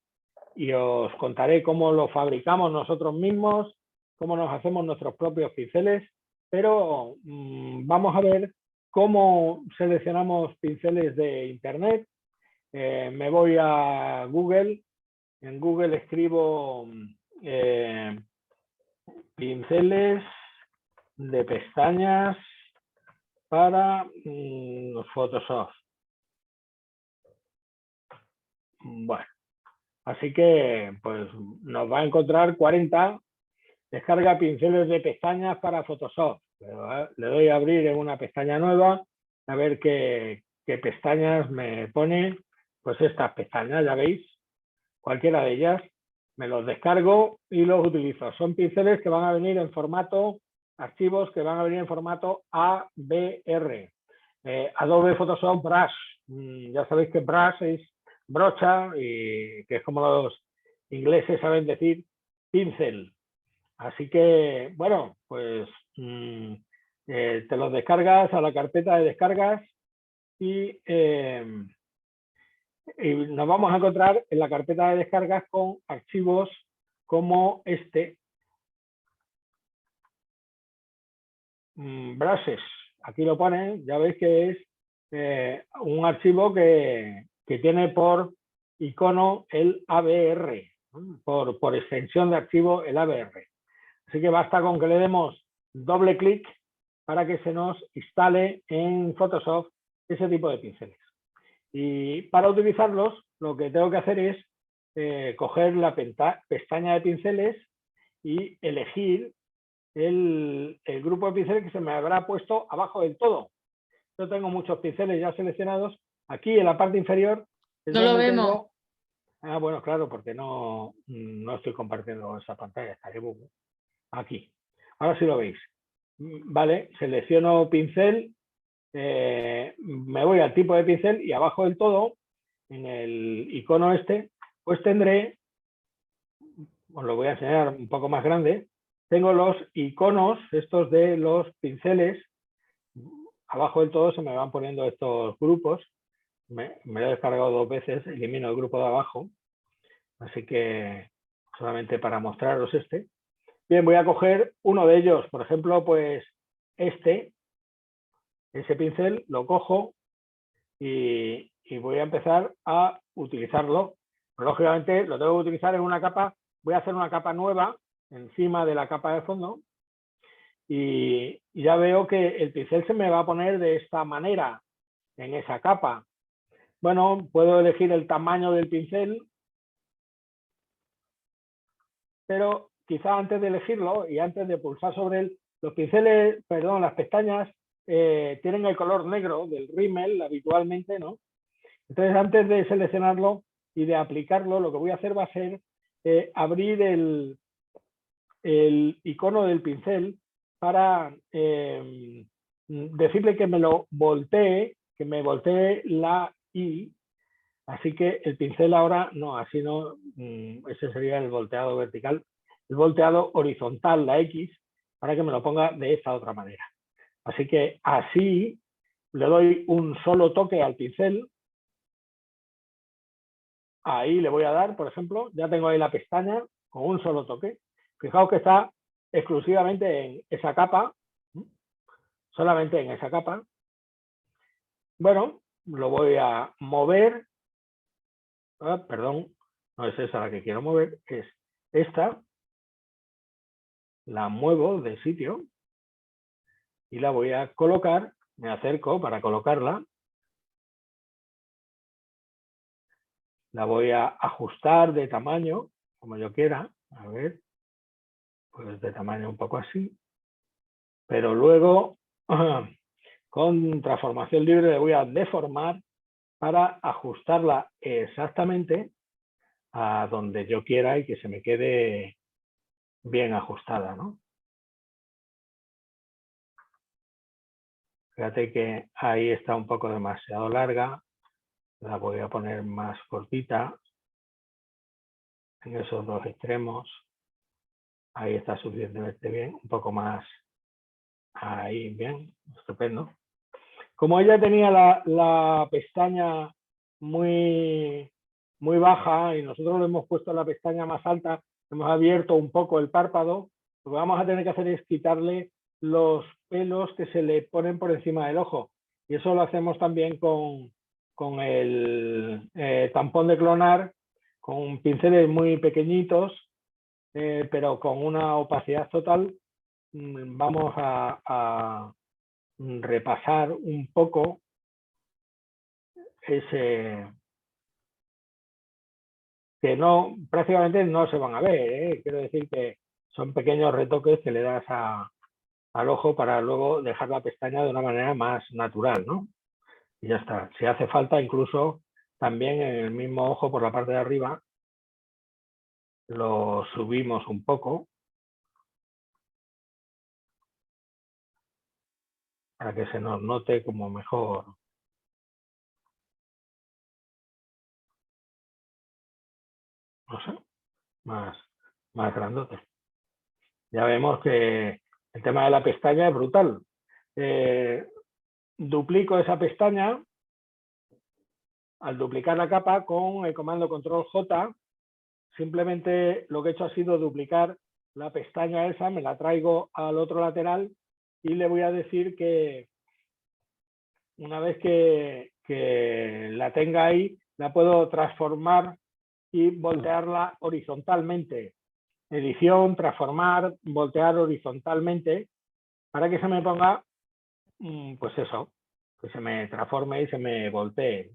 os contaré cómo los fabricamos nosotros mismos, cómo nos hacemos nuestros propios pinceles, pero vamos a ver cómo seleccionamos pinceles de internet. Me voy a Google, en Google escribo pinceles de pestañas para Photoshop. Bueno, así que pues nos va a encontrar 40. Descarga pinceles de pestañas para Photoshop. Le doy a abrir en una pestaña nueva, a ver qué pestañas me pone. Pues estas pestañas, ya veis, cualquiera de ellas. Me los descargo y los utilizo. Son pinceles que van a venir en formato, archivos que van a venir en formato ABR. Adobe Photoshop Brush. Ya sabéis que brush es brocha y que es como los ingleses saben decir pincel. Así que, bueno, pues te los descargas a la carpeta de descargas y nos vamos a encontrar en la carpeta de descargas con archivos como este, brushes. Aquí lo pone, ya veis que es un archivo que tiene por icono el ABR, ¿no? por extensión de archivo el ABR. Así que basta con que le demos doble clic para que se nos instale en Photoshop ese tipo de pinceles. Y para utilizarlos, lo que tengo que hacer es coger la pestaña de pinceles y elegir el grupo de pinceles que se me habrá puesto abajo del todo. Yo tengo muchos pinceles ya seleccionados. Aquí en la parte inferior es No lo donde vemos. tengo... Ah, bueno, claro, porque no estoy compartiendo esa pantalla. Estaré aquí. Ahora sí lo veis. Vale, selecciono pincel, me voy al tipo de pincel y abajo del todo, en el icono este, pues tendré, os lo voy a enseñar un poco más grande, tengo los iconos, estos de los pinceles, abajo del todo se me van poniendo estos grupos, me lo he descargado 2 veces, elimino el grupo de abajo, así que solamente para mostraros este. Bien, voy a coger uno de ellos, por ejemplo, pues ese pincel lo cojo y voy a empezar a utilizarlo. Lógicamente lo tengo que utilizar en una capa, voy a hacer una capa nueva encima de la capa de fondo y ya veo que el pincel se me va a poner de esta manera en esa capa. Bueno, puedo elegir el tamaño del pincel, pero quizá antes de elegirlo y antes de pulsar sobre él, los pinceles, perdón, las pestañas tienen el color negro del rímel habitualmente, ¿no? Entonces, antes de seleccionarlo y de aplicarlo, lo que voy a hacer va a ser abrir el icono del pincel para decirle que me lo voltee, que me voltee la I. Así que el pincel ahora, no, así no, ese sería el volteado vertical. El volteado horizontal, la X, para que me lo ponga de esta otra manera. Así que así le doy un solo toque al pincel. Ahí le voy a dar, por ejemplo, ya tengo ahí la pestaña con un solo toque. Fijaos que está exclusivamente en esa capa, solamente en esa capa. Bueno, lo voy a mover. Perdón, no es esa la que quiero mover, es esta. La muevo de sitio y la voy a colocar. Me acerco para colocarla. La voy a ajustar de tamaño, como yo quiera. A ver, pues de tamaño un poco así. Pero luego, con transformación libre, le voy a deformar para ajustarla exactamente a donde yo quiera y que se me quede bien ajustada, ¿no? Fíjate que ahí está un poco demasiado larga. La voy a poner más cortita en esos dos extremos. Ahí está suficientemente bien, un poco más ahí, bien, estupendo. Como ella tenía la pestaña muy baja y nosotros le hemos puesto la pestaña más alta, hemos abierto un poco el párpado, lo que vamos a tener que hacer es quitarle los pelos que se le ponen por encima del ojo. Y eso lo hacemos también con el tampón de clonar, con pinceles muy pequeñitos, pero con una opacidad total. Vamos a repasar un poco que no, prácticamente no se van a ver, ¿eh? Quiero decir que son pequeños retoques que le das al ojo para luego dejar la pestaña de una manera más natural, ¿no? Y ya está. Si hace falta, incluso también en el mismo ojo por la parte de arriba, lo subimos un poco para que se nos note como mejor. No sé, más grandote. Ya vemos que el tema de la pestaña es brutal. Duplico esa pestaña. Al duplicar la capa con el comando control J, simplemente lo que he hecho ha sido duplicar la pestaña esa, me la traigo al otro lateral y le voy a decir que una vez que la tenga ahí, la puedo transformar y voltearla horizontalmente. Edición, transformar, voltear horizontalmente para que se me ponga, pues eso, que se me transforme y se me voltee.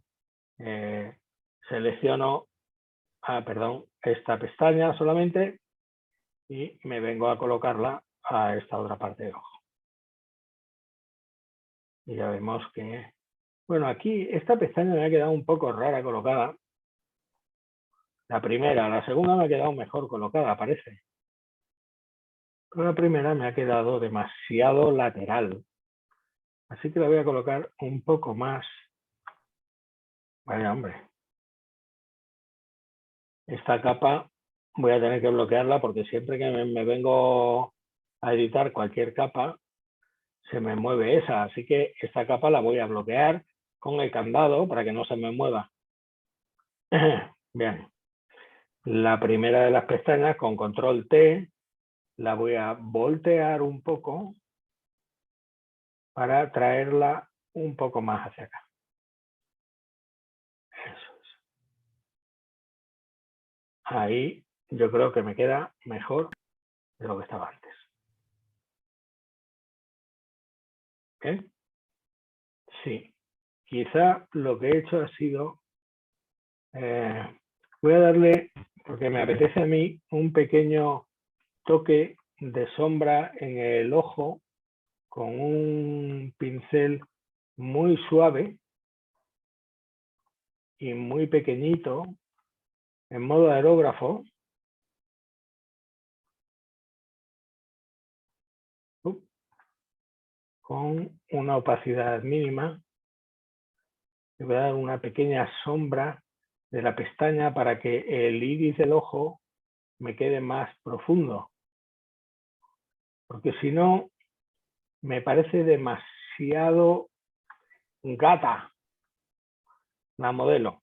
Selecciono, perdón, esta pestaña solamente y me vengo a colocarla a esta otra parte del ojo. Y ya vemos que, bueno, aquí esta pestaña me ha quedado un poco rara colocada. La primera, la segunda me ha quedado mejor colocada, parece. Pero la primera me ha quedado demasiado lateral. Así que la voy a colocar un poco más. Vaya, hombre. Esta capa voy a tener que bloquearla porque siempre que me vengo a editar cualquier capa, se me mueve esa. Así que esta capa la voy a bloquear con el candado para que no se me mueva. Bien. La primera de las pestañas con control T la voy a voltear un poco para traerla un poco más hacia acá. Eso es. Ahí yo creo que me queda mejor de lo que estaba antes. ¿Eh? Sí. Quizá lo que he hecho ha sido... voy a darle, porque me apetece a mí, un pequeño toque de sombra en el ojo con un pincel muy suave y muy pequeñito en modo aerógrafo. Con una opacidad mínima. Le voy a dar una pequeña sombra de la pestaña para que el iris del ojo me quede más profundo. Porque si no, me parece demasiado gata la modelo.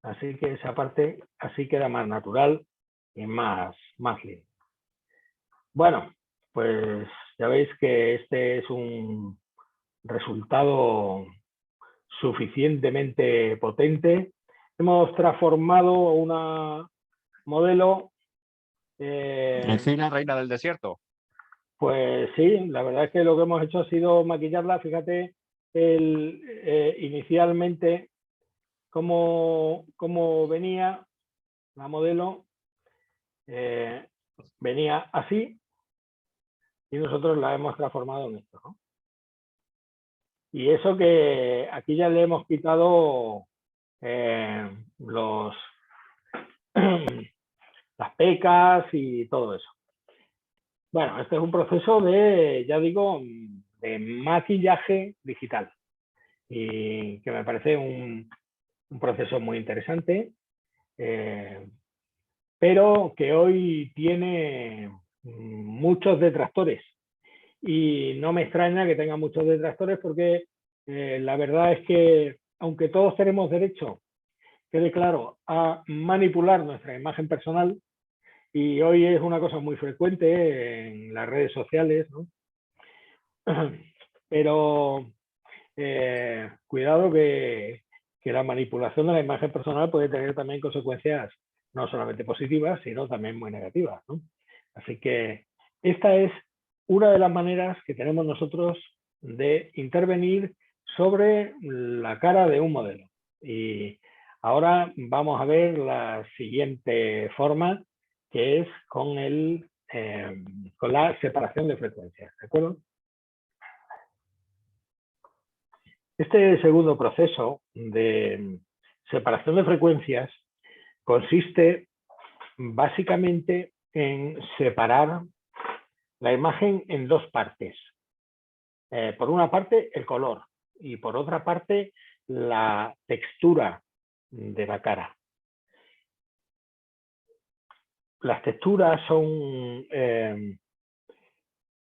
Así que esa parte así queda más natural y más lindo. Bueno, pues ya veis que este es un resultado suficientemente potente. Hemos transformado una modelo. En fin, la reina del desierto. Pues sí, la verdad es que lo que hemos hecho ha sido maquillarla. Fíjate, inicialmente cómo venía la modelo. Venía así y nosotros la hemos transformado en esto, ¿no? Y eso que aquí ya le hemos quitado las pecas y todo eso. Bueno, este es un proceso de, ya digo, de maquillaje digital y que me parece un proceso muy interesante, pero que hoy tiene muchos detractores y no me extraña que tenga muchos detractores porque la verdad es que aunque todos tenemos derecho, quede claro, a manipular nuestra imagen personal, y hoy es una cosa muy frecuente en las redes sociales, ¿no? Pero cuidado que la manipulación de la imagen personal puede tener también consecuencias no solamente positivas, sino también muy negativas, ¿no? Así que esta es una de las maneras que tenemos nosotros de intervenir sobre la cara de un modelo. Y Ahora vamos a ver la siguiente forma, que es con la separación de frecuencias, ¿de acuerdo? Este segundo proceso de separación de frecuencias consiste básicamente en separar la imagen en dos partes. Por una parte, el color y por otra parte, la textura de la cara. Las texturas son,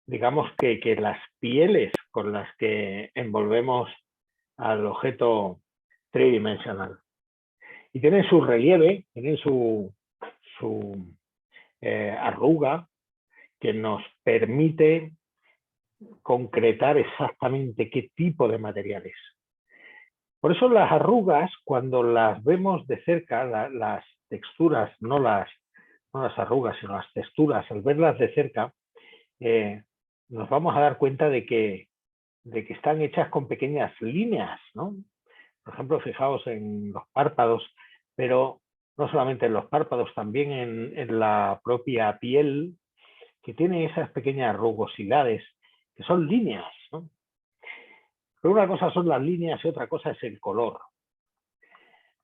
digamos que las pieles con las que envolvemos al objeto tridimensional. Y tienen su relieve, tienen su arruga, que nos permite concretar exactamente qué tipo de material es. Por eso las arrugas, cuando las vemos de cerca, las texturas, no las arrugas, sino las texturas, al verlas de cerca, nos vamos a dar cuenta de que están hechas con pequeñas líneas, ¿no? Por ejemplo, fijaos en los párpados, pero no solamente en los párpados, también en la propia piel, que tiene esas pequeñas rugosidades, que son líneas, ¿no? Pero una cosa son las líneas y otra cosa es el color.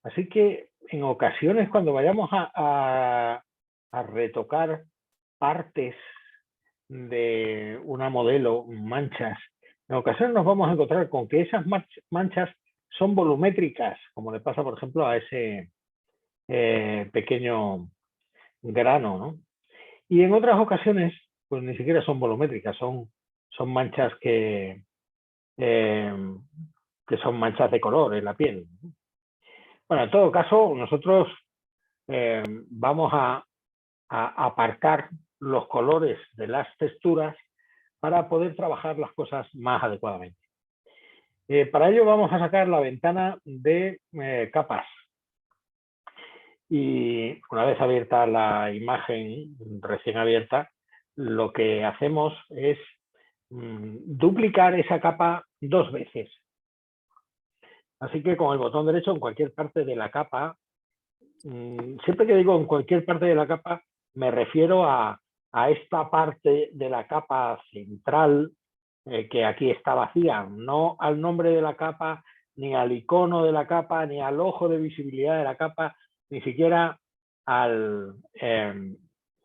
Así que en ocasiones cuando vayamos a retocar partes de una modelo, manchas, en ocasiones nos vamos a encontrar con que esas manchas son volumétricas, como le pasa, por ejemplo, a ese pequeño grano, ¿no? Y en otras ocasiones, pues ni siquiera son volumétricas, son manchas que son manchas de color en la piel. Bueno, en todo caso, nosotros vamos a aparcar los colores de las texturas para poder trabajar las cosas más adecuadamente. Para ello vamos a sacar la ventana de capas. Y una vez abierta la imagen, recién abierta, lo que hacemos es duplicar esa capa dos veces. Así que con el botón derecho en cualquier parte de la capa, siempre que digo en cualquier parte de la capa, me refiero a esta parte de la capa central que aquí está vacía, no al nombre de la capa, ni al icono de la capa, ni al ojo de visibilidad de la capa, ni siquiera al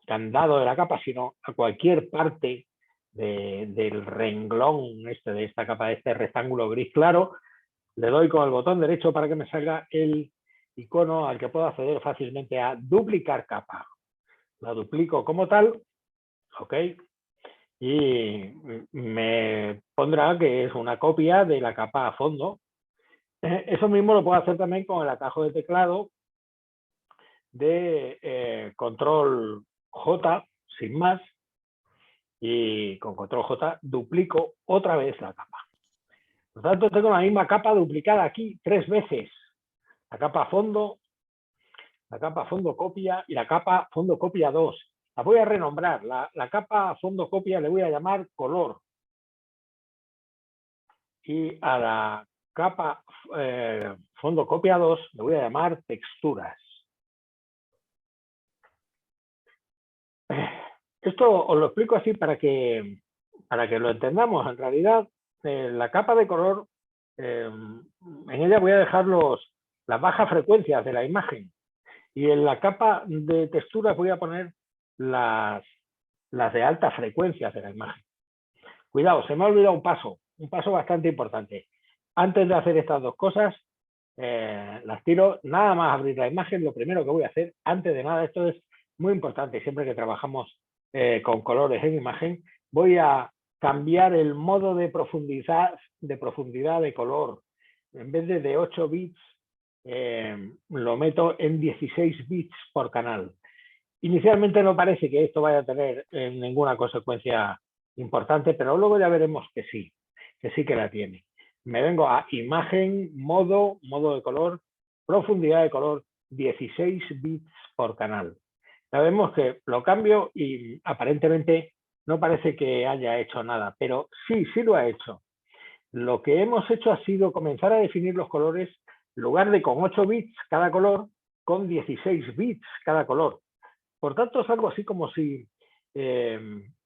candado de la capa, sino a cualquier parte del renglón de esta capa, de este rectángulo gris claro. Le doy con el botón derecho para que me salga el icono al que puedo acceder fácilmente a duplicar capa. La duplico como tal, ok, y me pondrá que es una copia de la capa a fondo. Eso mismo lo puedo hacer también con el atajo de teclado de control J, sin más, y con control J duplico otra vez la capa. Por lo tanto, tengo la misma capa duplicada aquí 3 veces. La capa fondo copia y la capa fondo copia 2. La voy a renombrar. La capa fondo copia le voy a llamar color. Y a la capa fondo copia 2 le voy a llamar texturas. Esto os lo explico así para que lo entendamos. En realidad, la capa de color, en ella voy a dejar las bajas frecuencias de la imagen. Y en la capa de texturas voy a poner las de altas frecuencias de la imagen. Cuidado, se me ha olvidado un paso bastante importante. Antes de hacer estas dos cosas, las tiro, nada más abrir la imagen, lo primero que voy a hacer, antes de nada, esto es muy importante, siempre que trabajamos con colores en imagen, voy a cambiar el modo de profundidad de color. En vez de 8 bits, lo meto en 16 bits por canal. Inicialmente no parece que esto vaya a tener ninguna consecuencia importante, pero luego ya veremos que sí que la tiene. Me vengo a imagen, modo de color, profundidad de color, 16 bits por canal. Ya vemos que lo cambio y aparentemente no parece que haya hecho nada, pero sí lo ha hecho. Lo que hemos hecho ha sido comenzar a definir los colores En lugar de con 8 bits cada color, con 16 bits cada color. Por tanto, es algo así como si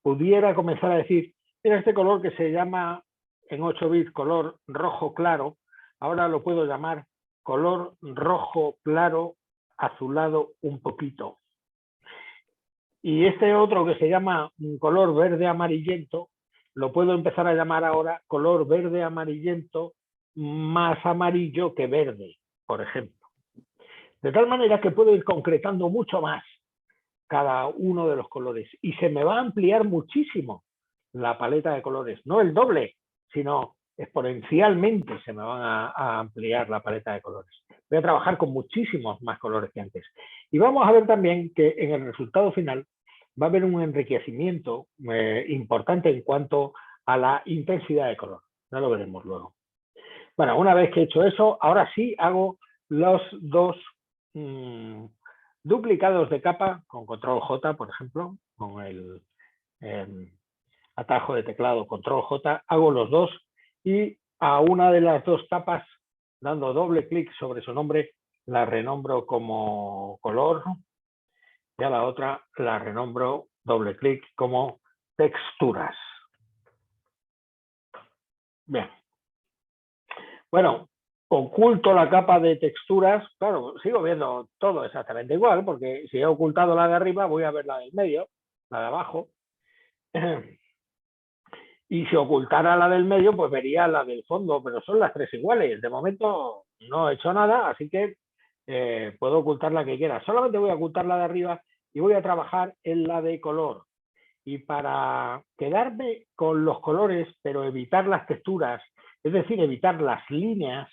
pudiera comenzar a decir, mira, este color que se llama en 8 bits color rojo claro, ahora lo puedo llamar color rojo claro azulado un poquito. Y este otro que se llama color verde amarillento, lo puedo empezar a llamar ahora color verde amarillento más amarillo que verde, por ejemplo. De tal manera que puedo ir concretando mucho más cada uno de los colores y se me va a ampliar muchísimo la paleta de colores, no el doble, sino exponencialmente se me van a ampliar la paleta de colores. Voy a trabajar con muchísimos más colores que antes. Y vamos a ver también que en el resultado final va a haber un enriquecimiento importante en cuanto a la intensidad de color. Ya lo veremos luego. Bueno, una vez que he hecho eso, ahora sí hago los dos duplicados de capa con control J, por ejemplo, con el atajo de teclado control J, hago los dos y a una de las dos capas, dando doble clic sobre su nombre, la renombro como color y a la otra la renombro doble clic como texturas. Bien. Bueno, oculto la capa de texturas, claro, sigo viendo todo exactamente igual, porque si he ocultado la de arriba, voy a ver la del medio, la de abajo. Y si ocultara la del medio, pues vería la del fondo, pero son las tres iguales. De momento no he hecho nada, así que puedo ocultar la que quiera. Solamente voy a ocultar la de arriba y voy a trabajar en la de color. Y para quedarme con los colores, pero evitar las texturas, es decir, evitar las líneas,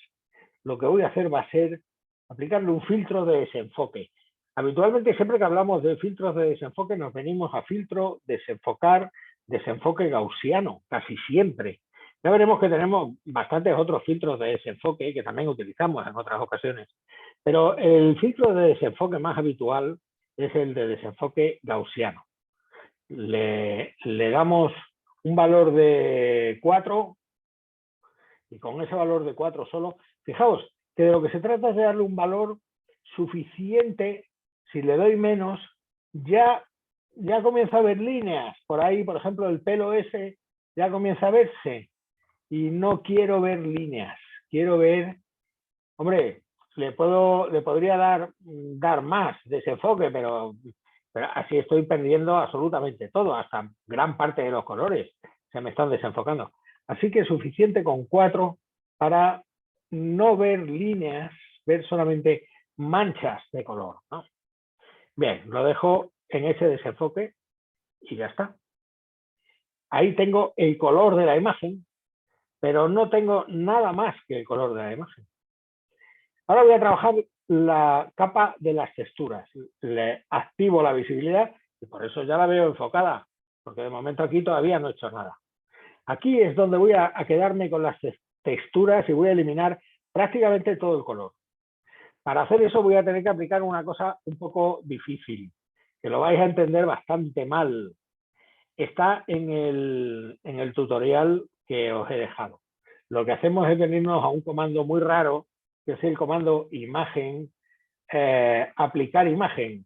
lo que voy a hacer va a ser aplicarle un filtro de desenfoque. Habitualmente, siempre que hablamos de filtros de desenfoque, nos venimos a filtro, desenfocar, desenfoque gaussiano, casi siempre. Ya veremos que tenemos bastantes otros filtros de desenfoque que también utilizamos en otras ocasiones. Pero el filtro de desenfoque más habitual es el de desenfoque gaussiano. Le damos un valor de 4 y con ese valor de 4 solo, fijaos que de lo que se trata es de darle un valor suficiente. Si le doy menos, ya comienza a ver líneas. Por ahí, por ejemplo, el pelo ese ya comienza a verse y no quiero ver líneas. Quiero ver, hombre, le podría dar más desenfoque, pero así estoy perdiendo absolutamente todo, hasta gran parte de los colores se me están desenfocando. Así que es suficiente con 4 para no ver líneas, ver solamente manchas de color, ¿no? Bien, lo dejo en ese desenfoque y ya está. Ahí tengo el color de la imagen, pero no tengo nada más que el color de la imagen. Ahora voy a trabajar la capa de las texturas. Le activo la visibilidad y por eso ya la veo enfocada, porque de momento aquí todavía no he hecho nada. Aquí es donde voy a quedarme con las texturas y voy a eliminar prácticamente todo el color. Para hacer eso voy a tener que aplicar una cosa un poco difícil, que lo vais a entender bastante mal. Está en el tutorial que os he dejado. Lo que hacemos es venirnos a un comando muy raro, que es el comando imagen, aplicar imagen.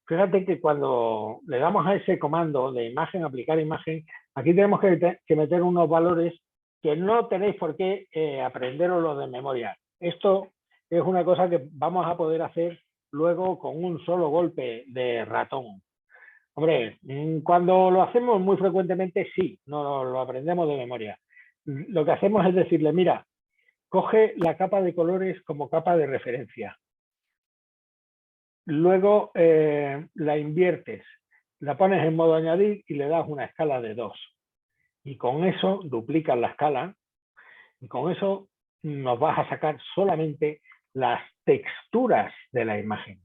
Fíjate que cuando le damos a ese comando de imagen, aplicar imagen, aquí tenemos que meter unos valores que no tenéis por qué aprenderoslo de memoria. Esto es una cosa que vamos a poder hacer luego con un solo golpe de ratón. Hombre, cuando lo hacemos muy frecuentemente, sí, no lo aprendemos de memoria. Lo que hacemos es decirle, mira, coge la capa de colores como capa de referencia. Luego la inviertes, la pones en modo añadir y le das una escala de 2. Y con eso duplicas la escala y con eso nos vas a sacar solamente las texturas de la imagen.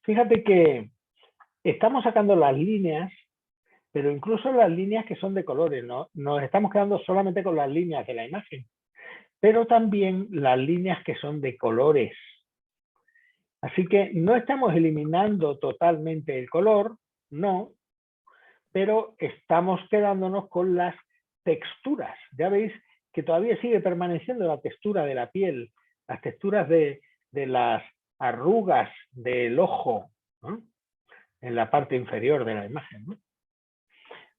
Fíjate que estamos sacando las líneas, pero incluso las líneas que son de colores, ¿no? Nos estamos quedando solamente con las líneas de la imagen, pero también las líneas que son de colores. Así que no estamos eliminando totalmente el color, no, pero estamos quedándonos con las texturas. Ya veis que todavía sigue permaneciendo la textura de la piel las texturas de las arrugas del ojo, ¿no?, en la parte inferior de la imagen, ¿no?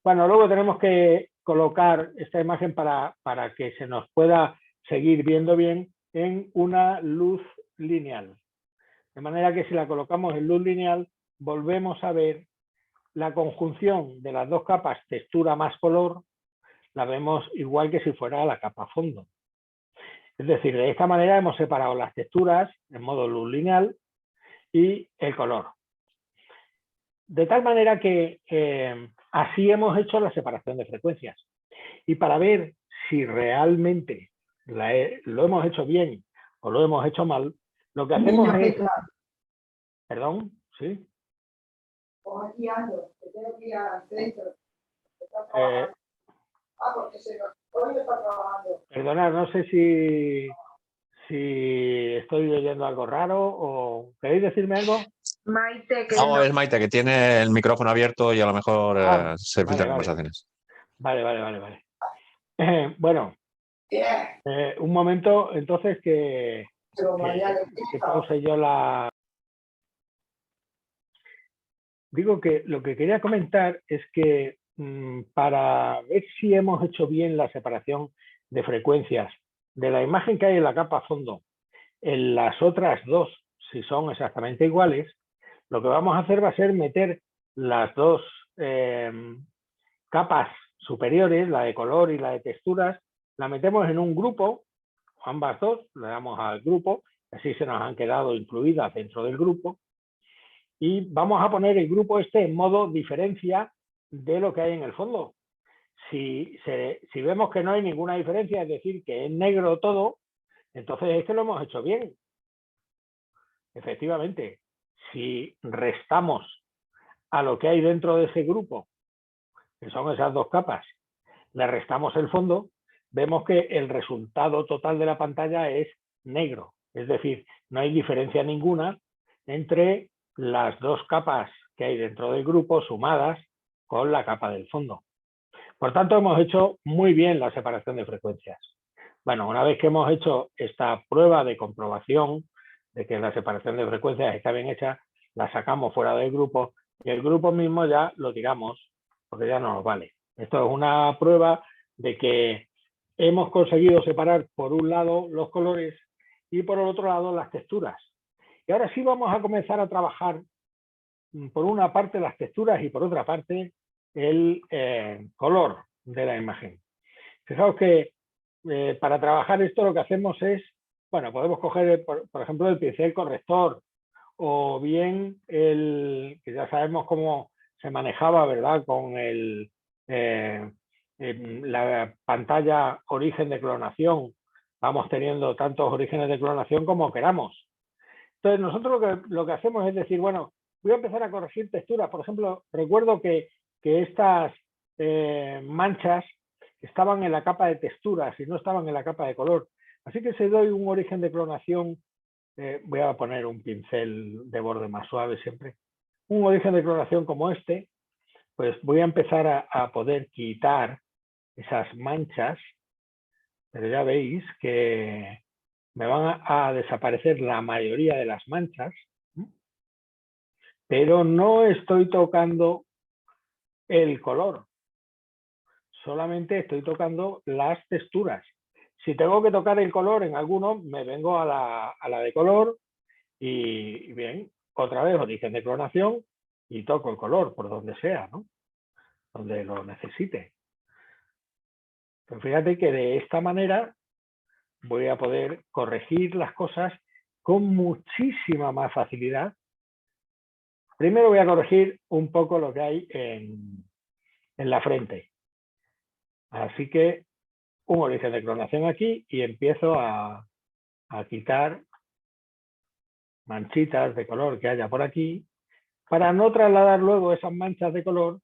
Bueno, luego tenemos que colocar esta imagen para que se nos pueda seguir viendo bien en una luz lineal. De manera que si la colocamos en luz lineal, volvemos a ver la conjunción de las dos capas textura más color, la vemos igual que si fuera la capa fondo. Es decir, de esta manera hemos separado las texturas en modo luz lineal y el color. De tal manera que así hemos hecho la separación de frecuencias. Y para ver si realmente lo hemos hecho bien o lo hemos hecho mal, lo que hacemos es... Perdón, ¿sí? Aquí ando, que tengo que ir al centro. Porque hoy está trabajando. Perdona, no sé si estoy oyendo algo raro o ¿queréis decirme algo? Maite, que No, es Maite, que tiene el micrófono abierto y a lo mejor se filtran conversaciones. Vale. Bueno, un momento, entonces que pause yo la... Digo que lo que quería comentar es que para ver si hemos hecho bien la separación de frecuencias de la imagen que hay en la capa fondo en las otras dos, si son exactamente iguales, lo que vamos a hacer va a ser meter las dos capas superiores, la de color y la de texturas, la metemos en un grupo, ambas dos, le damos al grupo, así se nos han quedado incluidas dentro del grupo, y vamos a poner el grupo este en modo diferencia de lo que hay en el fondo. Si vemos que no hay ninguna diferencia, es decir, que es negro todo, entonces es que lo hemos hecho bien. Efectivamente, si restamos a lo que hay dentro de ese grupo, que son esas dos capas, le restamos el fondo, vemos que el resultado total de la pantalla es negro. Es decir, no hay diferencia ninguna entre las dos capas que hay dentro del grupo sumadas con la capa del fondo. Por tanto, hemos hecho muy bien la separación de frecuencias. Bueno, una vez que hemos hecho esta prueba de comprobación de que la separación de frecuencias está bien hecha, la sacamos fuera del grupo y el grupo mismo ya lo tiramos porque ya no nos vale. Esto es una prueba de que hemos conseguido separar por un lado los colores y por el otro lado las texturas. Y ahora sí vamos a comenzar a trabajar por una parte las texturas y por otra parte el color de la imagen. Fijaos que para trabajar esto lo que hacemos es, bueno, podemos coger, por ejemplo, el pincel corrector o bien que ya sabemos cómo se manejaba, ¿verdad?, con la pantalla origen de clonación. Vamos teniendo tantos orígenes de clonación como queramos. Entonces, nosotros lo que hacemos es decir, bueno, voy a empezar a corregir texturas. Por ejemplo, recuerdo que estas manchas estaban en la capa de texturas y no estaban en la capa de color. Así que si doy un origen de clonación, voy a poner un pincel de borde más suave siempre, un origen de clonación como este, pues voy a empezar a poder quitar esas manchas, pero ya veis que me van a desaparecer la mayoría de las manchas, pero no estoy tocando el color, solamente estoy tocando las texturas. Si tengo que tocar el color en alguno, me vengo a la de color y bien, otra vez origen de clonación y toco el color por donde sea, ¿no?, donde lo necesite. Pero fíjate que de esta manera voy a poder corregir las cosas con muchísima más facilidad. Primero voy a corregir un poco lo que hay en la frente. Así que un origen de clonación aquí y empiezo a quitar manchitas de color que haya por aquí para no trasladar luego esas manchas de color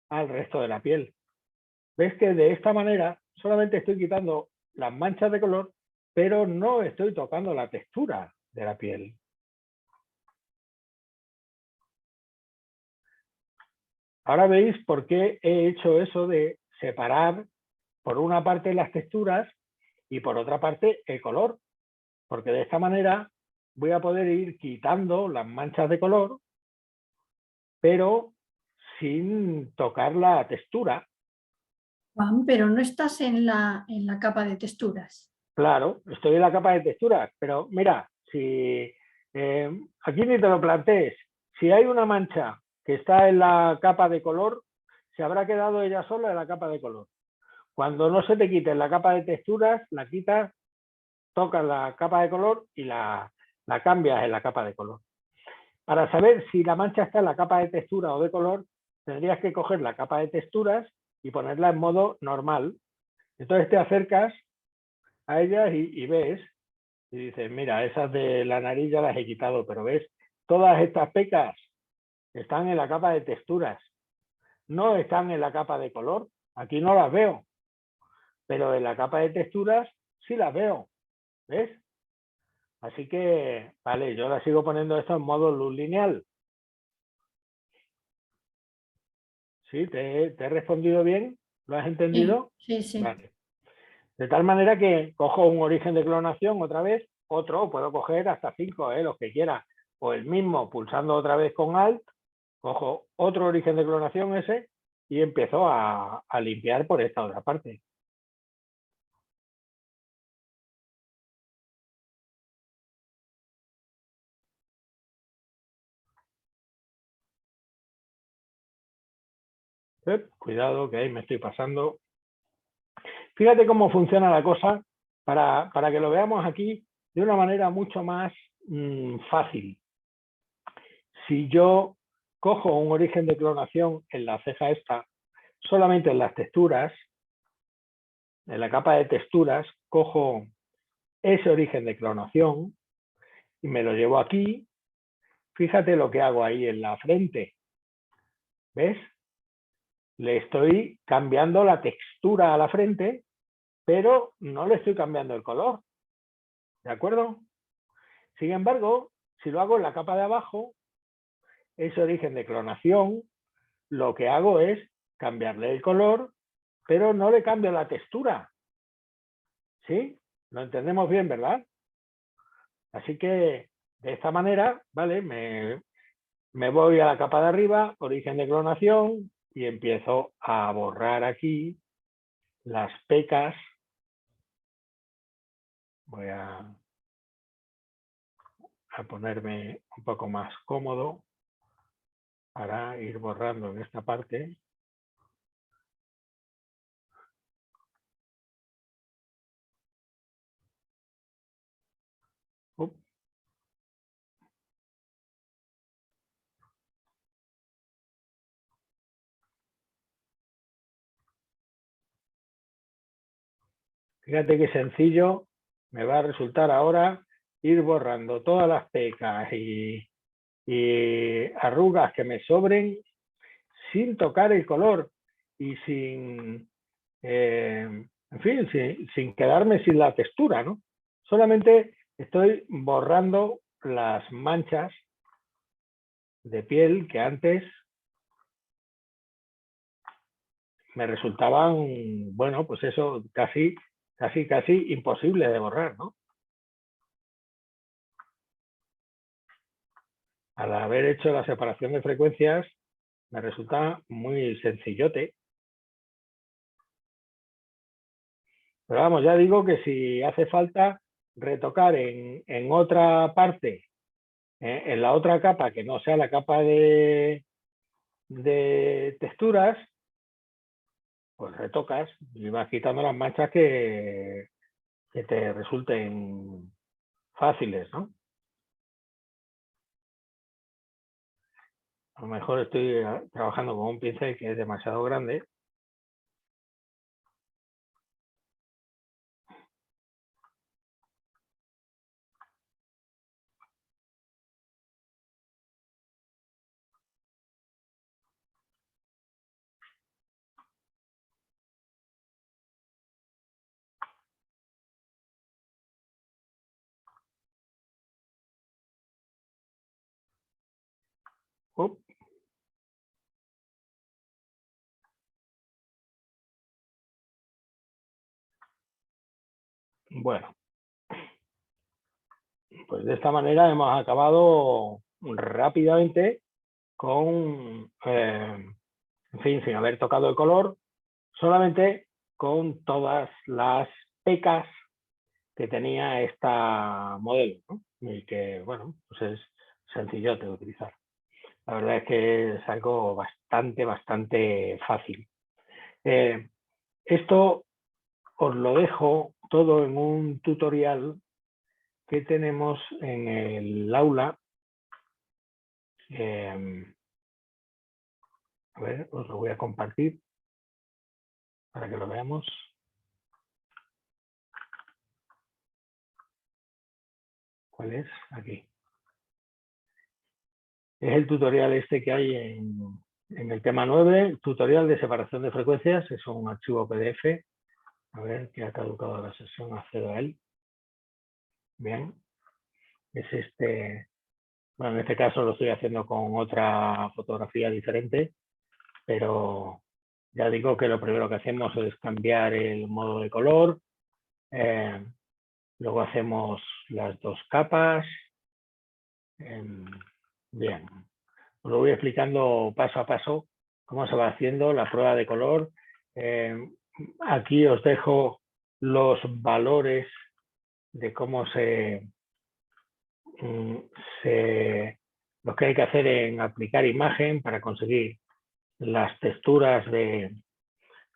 al resto de la piel. ¿Ves que de esta manera solamente estoy quitando las manchas de color, pero no estoy tocando la textura de la piel? Ahora veis por qué he hecho eso de separar por una parte las texturas y por otra parte el color, porque de esta manera voy a poder ir quitando las manchas de color, pero sin tocar la textura. Juan, pero no estás en la capa de texturas. Claro, estoy en la capa de texturas, pero mira, si aquí ni te lo plantees, si hay una mancha que está en la capa de color, se habrá quedado ella sola en la capa de color. Cuando no se te quite en la capa de texturas, la quitas, tocas la capa de color y la cambias en la capa de color. Para saber si la mancha está en la capa de textura o de color, tendrías que coger la capa de texturas y ponerla en modo normal. Entonces te acercas a ellas y ves, y dices, mira, esas de la nariz ya las he quitado, pero ves, todas estas pecas están en la capa de texturas, no están en la capa de color. Aquí no las veo, pero en la capa de texturas sí las veo, ¿ves? Así que, vale, yo la sigo poniendo esto en modo luz lineal. ¿Sí? ¿Te he respondido bien? ¿Lo has entendido? Sí, sí. Vale. De tal manera que cojo un origen de clonación otra vez, otro, puedo coger hasta 5, los que quiera, o el mismo pulsando otra vez con Alt, cojo otro origen de clonación ese y empiezo a limpiar por esta otra parte. Cuidado que ahí me estoy pasando. Fíjate cómo funciona la cosa para que lo veamos aquí de una manera mucho más fácil. Si yo cojo un origen de clonación en la ceja esta, solamente en las texturas, en la capa de texturas, cojo ese origen de clonación y me lo llevo aquí. Fíjate lo que hago ahí en la frente. ¿Ves? Le estoy cambiando la textura a la frente, pero no le estoy cambiando el color. ¿De acuerdo? Sin embargo, si lo hago en la capa de abajo, ese origen de clonación, lo que hago es cambiarle el color, pero no le cambio la textura. ¿Sí? Lo entendemos bien, ¿verdad? Así que de esta manera, ¿vale? Me voy a la capa de arriba, origen de clonación, y empiezo a borrar aquí las pecas. Voy a ponerme un poco más cómodo para ir borrando en esta parte. Fíjate qué sencillo me va a resultar ahora ir borrando todas las pecas y arrugas que me sobren sin tocar el color y sin, en fin, sin quedarme sin la textura, ¿no? Solamente estoy borrando las manchas de piel que antes me resultaban, bueno, pues eso, casi imposible de borrar, ¿no? Al haber hecho la separación de frecuencias, me resulta muy sencillote. Pero vamos, ya digo que si hace falta retocar en otra parte, en la otra capa que no sea la capa de texturas, pues retocas y vas quitando las manchas que te resulten fáciles, ¿no? A lo mejor estoy trabajando con un pincel que es demasiado grande. Up. Bueno, pues de esta manera hemos acabado rápidamente con, en fin, sin haber tocado el color, solamente con todas las pecas que tenía esta modelo, ¿no? Y que, bueno, pues es sencillo de utilizar. La verdad es que es algo bastante fácil. Esto os lo dejo todo en un tutorial que tenemos en el aula. A ver, os lo voy a compartir para que lo veamos. ¿Cuál es? Aquí. Es el tutorial este que hay en el tema 9, tutorial de separación de frecuencias. Es un archivo PDF. A ver, que ha caducado la sesión, accedo a él. Bien. Es este. Bueno, en este caso lo estoy haciendo con otra fotografía diferente, pero ya digo que lo primero que hacemos es cambiar el modo de color. Luego hacemos las dos capas. Bien. Os lo voy explicando paso a paso cómo se va haciendo la prueba de color. Aquí os dejo los valores de cómo lo que hay que hacer en aplicar imagen para conseguir las texturas de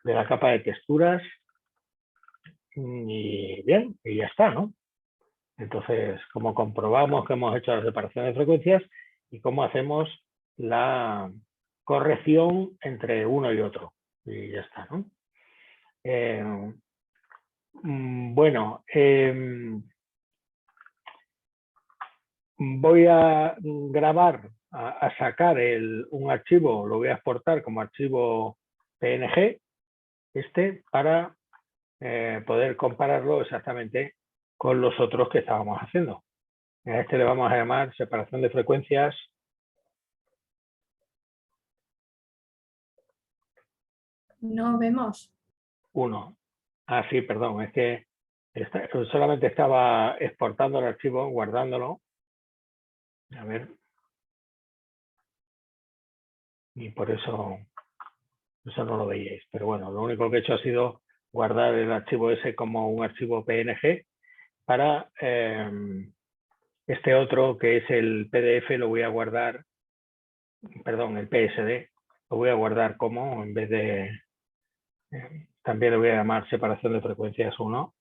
la capa de texturas. Y bien, y ya está, ¿no? Entonces, como comprobamos que hemos hecho la separación de frecuencias y cómo hacemos la corrección entre uno y otro. Y ya está, ¿no? Bueno, voy a grabar, a sacar un archivo, lo voy a exportar como archivo PNG, para poder compararlo exactamente con los otros que estábamos haciendo. A este le vamos a llamar separación de frecuencias 1. Ah, sí, perdón, es que solamente estaba exportando el archivo, guardándolo. A ver. Y por eso no lo veíais. Pero bueno, lo único que he hecho ha sido guardar el archivo ese como un archivo PNG para este otro que es el PDF, lo voy a guardar, perdón, el PSD, lo voy a guardar como, en vez de, también lo voy a llamar separación de frecuencias 1.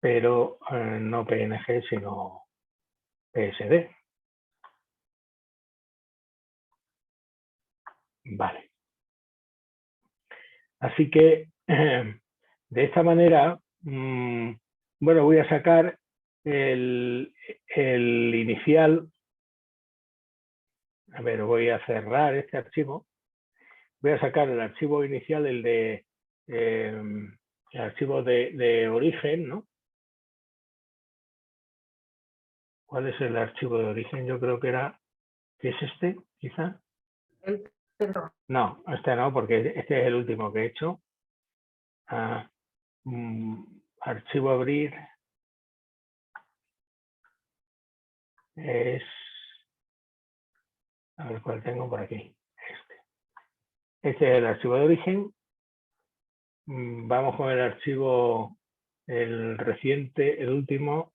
Pero no PNG, sino PSD. Vale. Así que de esta manera, bueno, voy a sacar el inicial. A ver, voy a cerrar este archivo. Voy a sacar el archivo inicial, el archivo de origen, ¿no? ¿Cuál es el archivo de origen? Yo creo que es este, quizá. No, este no, porque este es el último que he hecho. Archivo abrir es, a ver cuál tengo por aquí. Este es el archivo de origen. Vamos con el archivo, el reciente, el último,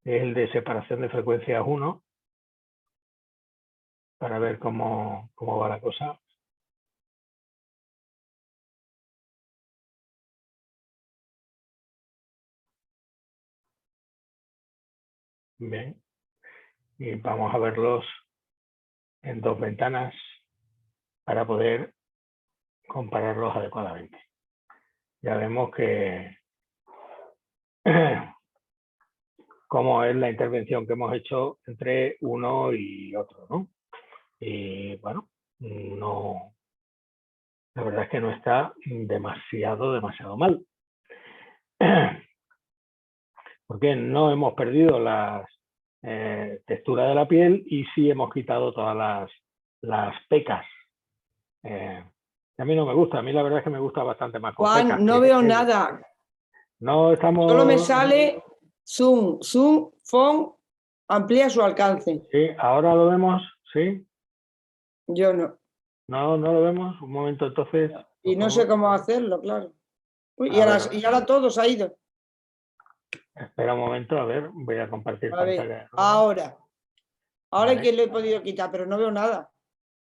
el de separación de frecuencias 1, para ver cómo va la cosa. Bien. Y vamos a verlos en dos ventanas para poder compararlos adecuadamente. Ya vemos que cómo es la intervención que hemos hecho entre uno y otro, ¿no? Y bueno, no, la verdad es que no está demasiado mal. Porque no hemos perdido las texturas de la piel y sí hemos quitado todas las pecas. A mí no me gusta, a mí la verdad es que me gusta bastante más con pecas. Juan, no veo nada. No estamos... Solo me sale zoom, font, amplía su alcance. Sí, ahora lo vemos, ¿sí? Yo no. No, no lo vemos. Un momento, entonces. Y no sé cómo hacerlo, claro. Uy, y ahora todo se ha ido. Espera un momento, a ver, voy a compartir A ver, pantalla. ahora. Ahora Vale. que lo he podido quitar, pero no veo nada.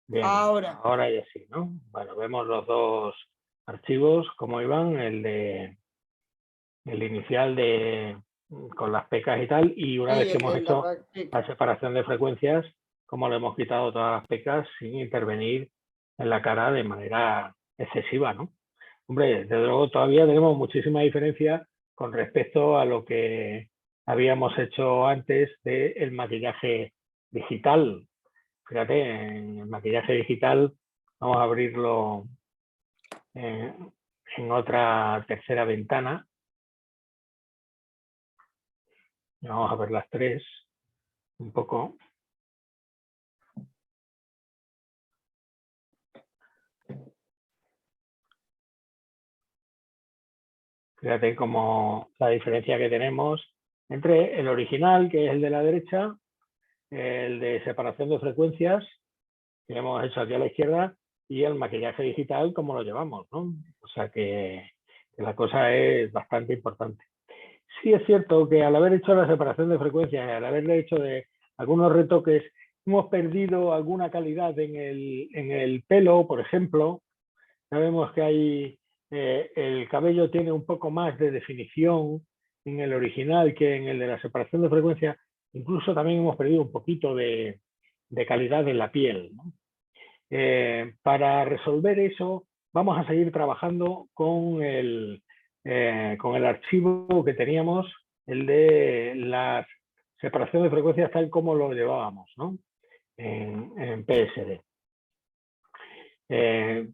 Bien, Ahora. ahora ya sí, ¿no? Bueno, vemos los dos archivos, cómo iban, el inicial con las pecas y tal, y una vez que hemos hecho la separación de frecuencias, cómo le hemos quitado todas las pecas sin intervenir en la cara de manera excesiva, ¿no? Hombre, desde luego todavía tenemos muchísima diferencia con respecto a lo que habíamos hecho antes del maquillaje digital. Fíjate, en el maquillaje digital vamos a abrirlo en otra tercera ventana. Vamos a ver las tres un poco. Fíjate como la diferencia que tenemos entre el original, que es el de la derecha, el de separación de frecuencias, que hemos hecho aquí a la izquierda, y el maquillaje digital, como lo llevamos, ¿no? O sea que la cosa es bastante importante. Sí es cierto que al haber hecho la separación de frecuencias, al haberle hecho de algunos retoques, hemos perdido alguna calidad en el pelo, por ejemplo. Sabemos que hay, el cabello tiene un poco más de definición en el original que en el de la separación de frecuencias. Incluso también hemos perdido un poquito de calidad en la piel, ¿no? Para resolver eso, vamos a seguir trabajando con el archivo que teníamos, el de la separación de frecuencias tal como lo llevábamos, ¿no? en PSD.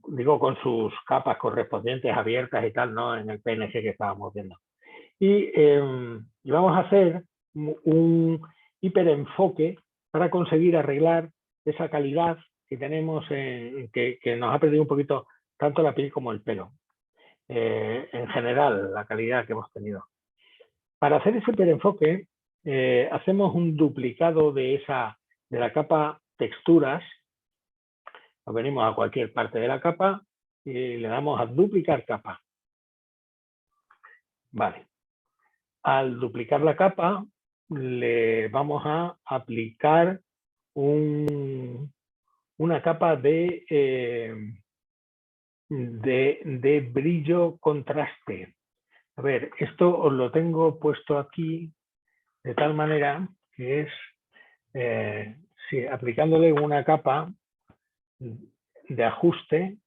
Digo, con sus capas correspondientes abiertas y tal, ¿no? En el PNG que estábamos viendo. Y vamos a hacer un hiperenfoque para conseguir arreglar esa calidad que tenemos, que nos ha perdido un poquito tanto la piel como el pelo. En general, la calidad que hemos tenido. Para hacer ese hiperenfoque, hacemos un duplicado de la capa texturas. Nos venimos a cualquier parte de la capa y le damos a duplicar capa. Vale. Al duplicar la capa, le vamos a aplicar una capa de brillo contraste. A ver, esto os lo tengo puesto aquí de tal manera que es, sí, aplicándole una capa de ajuste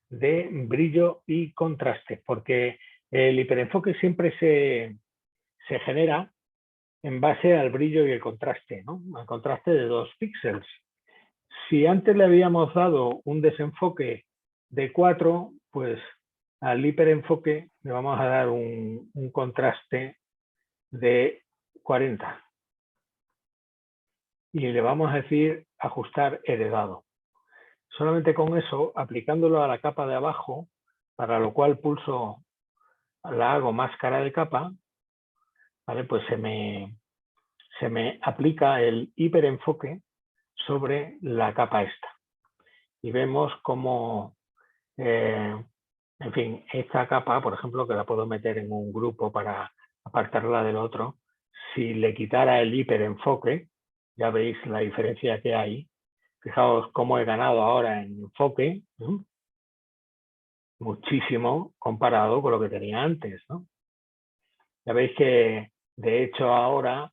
de brillo y contraste, porque el hiperenfoque siempre se genera en base al brillo y el contraste, ¿no? Al contraste de 2 píxeles. Si antes le habíamos dado un desenfoque de 4, pues al hiperenfoque le vamos a dar un contraste de 40. Y le vamos a decir ajustar heredado. Solamente con eso, aplicándolo a la capa de abajo, para lo cual pulso, la hago máscara de capa, ¿vale? Pues se me aplica el hiperenfoque sobre la capa esta. Y vemos cómo, en fin, esta capa, por ejemplo, que la puedo meter en un grupo para apartarla del otro, si le quitara el hiperenfoque, ya veis la diferencia que hay. Fijaos cómo he ganado ahora en enfoque, ¿no? Muchísimo comparado con lo que tenía antes, ¿no? Ya veis que, de hecho, ahora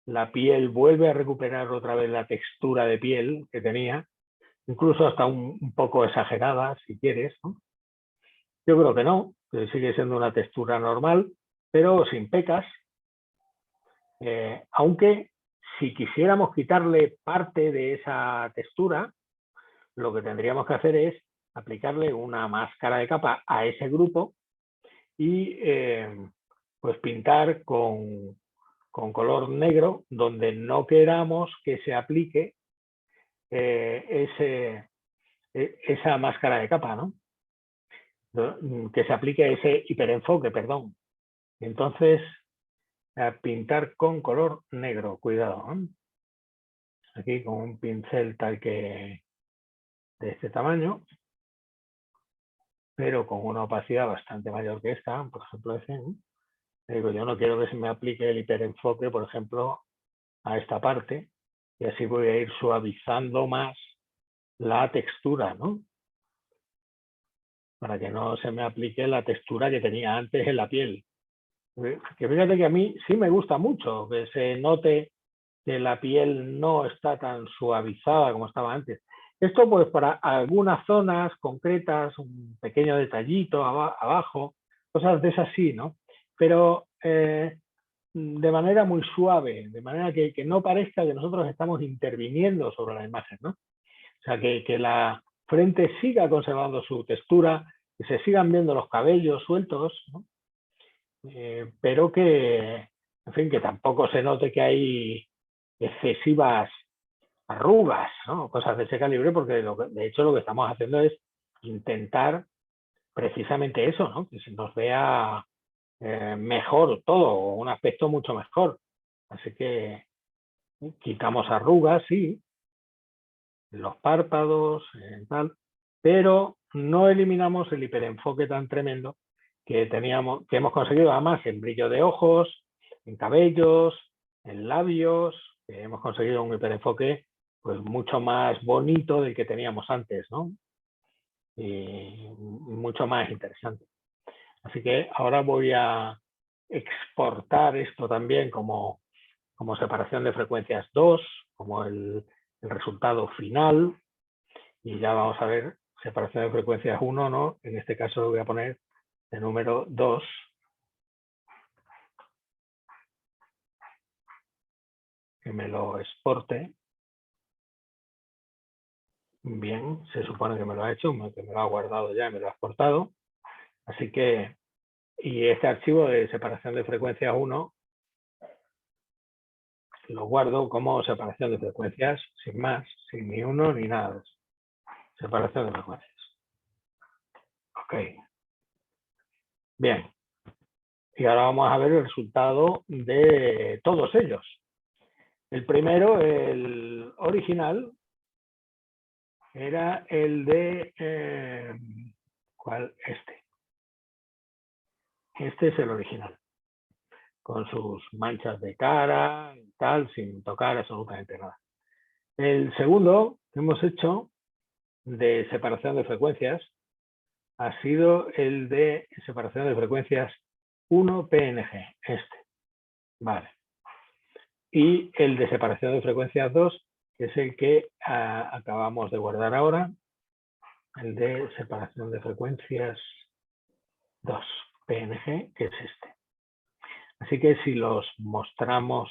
la piel vuelve a recuperar otra vez la textura de piel que tenía, incluso hasta un poco exagerada, si quieres, ¿no? Yo creo que no, que sigue siendo una textura normal, pero sin pecas, aunque si quisiéramos quitarle parte de esa textura, lo que tendríamos que hacer es aplicarle una máscara de capa a ese grupo y pues pintar con color negro donde no queramos que se aplique esa máscara de capa, ¿no? Que se aplique ese hiperenfoque, perdón. Entonces, a pintar con color negro, cuidado, ¿eh? Aquí con un pincel tal que de este tamaño, pero con una opacidad bastante mayor que esta, por ejemplo, ese, ¿eh? Digo, yo no quiero que se me aplique el hiperenfoque, por ejemplo, a esta parte, y así voy a ir suavizando más la textura, ¿no? Para que no se me aplique la textura que tenía antes en la piel. Que fíjate que a mí sí me gusta mucho que se note que la piel no está tan suavizada como estaba antes. Esto pues para algunas zonas concretas, un pequeño detallito abajo, cosas de esas sí, ¿no? Pero de manera muy suave, de manera que no parezca que nosotros estamos interviniendo sobre la imagen, ¿no? O sea, que la frente siga conservando su textura, que se sigan viendo los cabellos sueltos, ¿no? Pero que, en fin, que tampoco se note que hay excesivas arrugas, ¿no? Cosas de ese calibre, porque de hecho lo que estamos haciendo es intentar precisamente eso, ¿no? Que se nos vea mejor todo, un aspecto mucho mejor. Así que quitamos arrugas, sí, los párpados, tal, pero no eliminamos el hiperenfoque tan tremendo que hemos conseguido además en brillo de ojos, en cabellos, en labios, que hemos conseguido un hiperenfoque pues mucho más bonito del que teníamos antes, ¿no? Y mucho más interesante. Así que ahora voy a exportar esto también como separación de frecuencias 2, como el resultado final, y ya vamos a ver separación de frecuencias 1, ¿no? En este caso lo voy a poner de número 2. Que me lo exporte. Bien, se supone que me lo ha hecho, que me lo ha guardado ya y me lo ha exportado. Así que, y este archivo de separación de frecuencias 1 lo guardo como separación de frecuencias, sin más, sin ni uno ni nada de eso. Separación de frecuencias. Ok. Bien. Y ahora vamos a ver el resultado de todos ellos. El primero, el original, era el de... ¿cuál? Este. Este es el original. Con sus manchas de cara y tal, sin tocar absolutamente nada. El segundo que hemos hecho de separación de frecuencias ha sido el de separación de frecuencias 1 PNG, este. Vale. Y el de separación de frecuencias 2, que es el que acabamos de guardar ahora, el de separación de frecuencias 2, PNG, que es este. Así que si los mostramos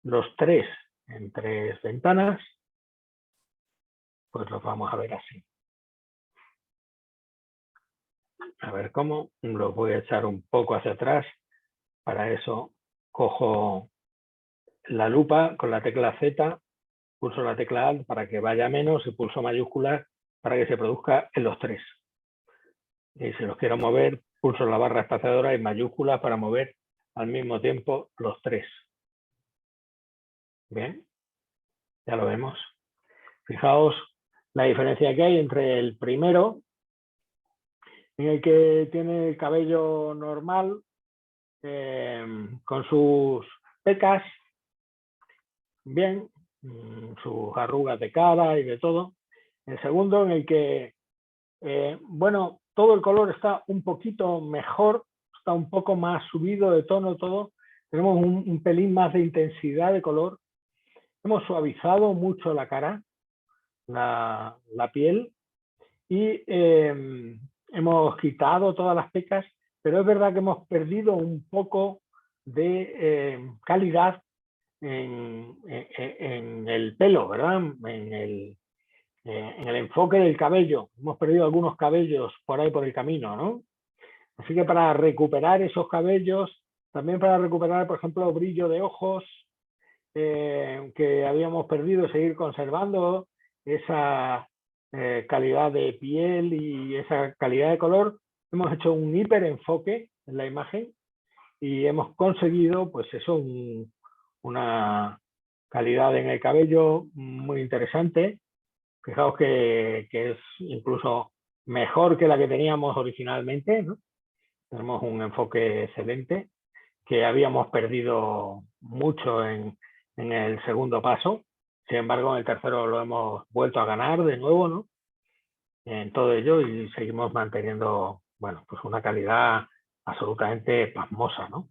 los tres en tres ventanas, pues los vamos a ver así. A ver cómo, lo voy a echar un poco hacia atrás. Para eso cojo la lupa con la tecla Z, pulso la tecla Alt para que vaya menos y pulso mayúscula para que se produzca en los tres. Y si los quiero mover, pulso la barra espaciadora y mayúscula para mover al mismo tiempo los tres. Bien, ya lo vemos. Fijaos la diferencia que hay entre el primero, en el que tiene el cabello normal, con sus pecas, bien, sus arrugas de cara y de todo. El segundo, en el que, bueno, todo el color está un poquito mejor, está un poco más subido de tono todo. Tenemos un pelín más de intensidad de color. Hemos suavizado mucho la cara, la piel, y hemos quitado todas las pecas, pero es verdad que hemos perdido un poco de calidad en el pelo, ¿verdad? En el enfoque del cabello. Hemos perdido algunos cabellos por ahí por el camino, ¿no? Así que para recuperar esos cabellos, también para recuperar, por ejemplo, brillo de ojos que habíamos perdido, seguir conservando esa calidad de piel y esa calidad de color, hemos hecho un hiperenfoque en la imagen y hemos conseguido, pues eso, una calidad en el cabello muy interesante. Fijaos que es incluso mejor que la que teníamos originalmente, ¿no? Tenemos un enfoque excelente, que habíamos perdido mucho en el segundo paso. Sin embargo, en el tercero lo hemos vuelto a ganar de nuevo, ¿no? En todo ello, y seguimos manteniendo, bueno, pues una calidad absolutamente pasmosa, ¿no?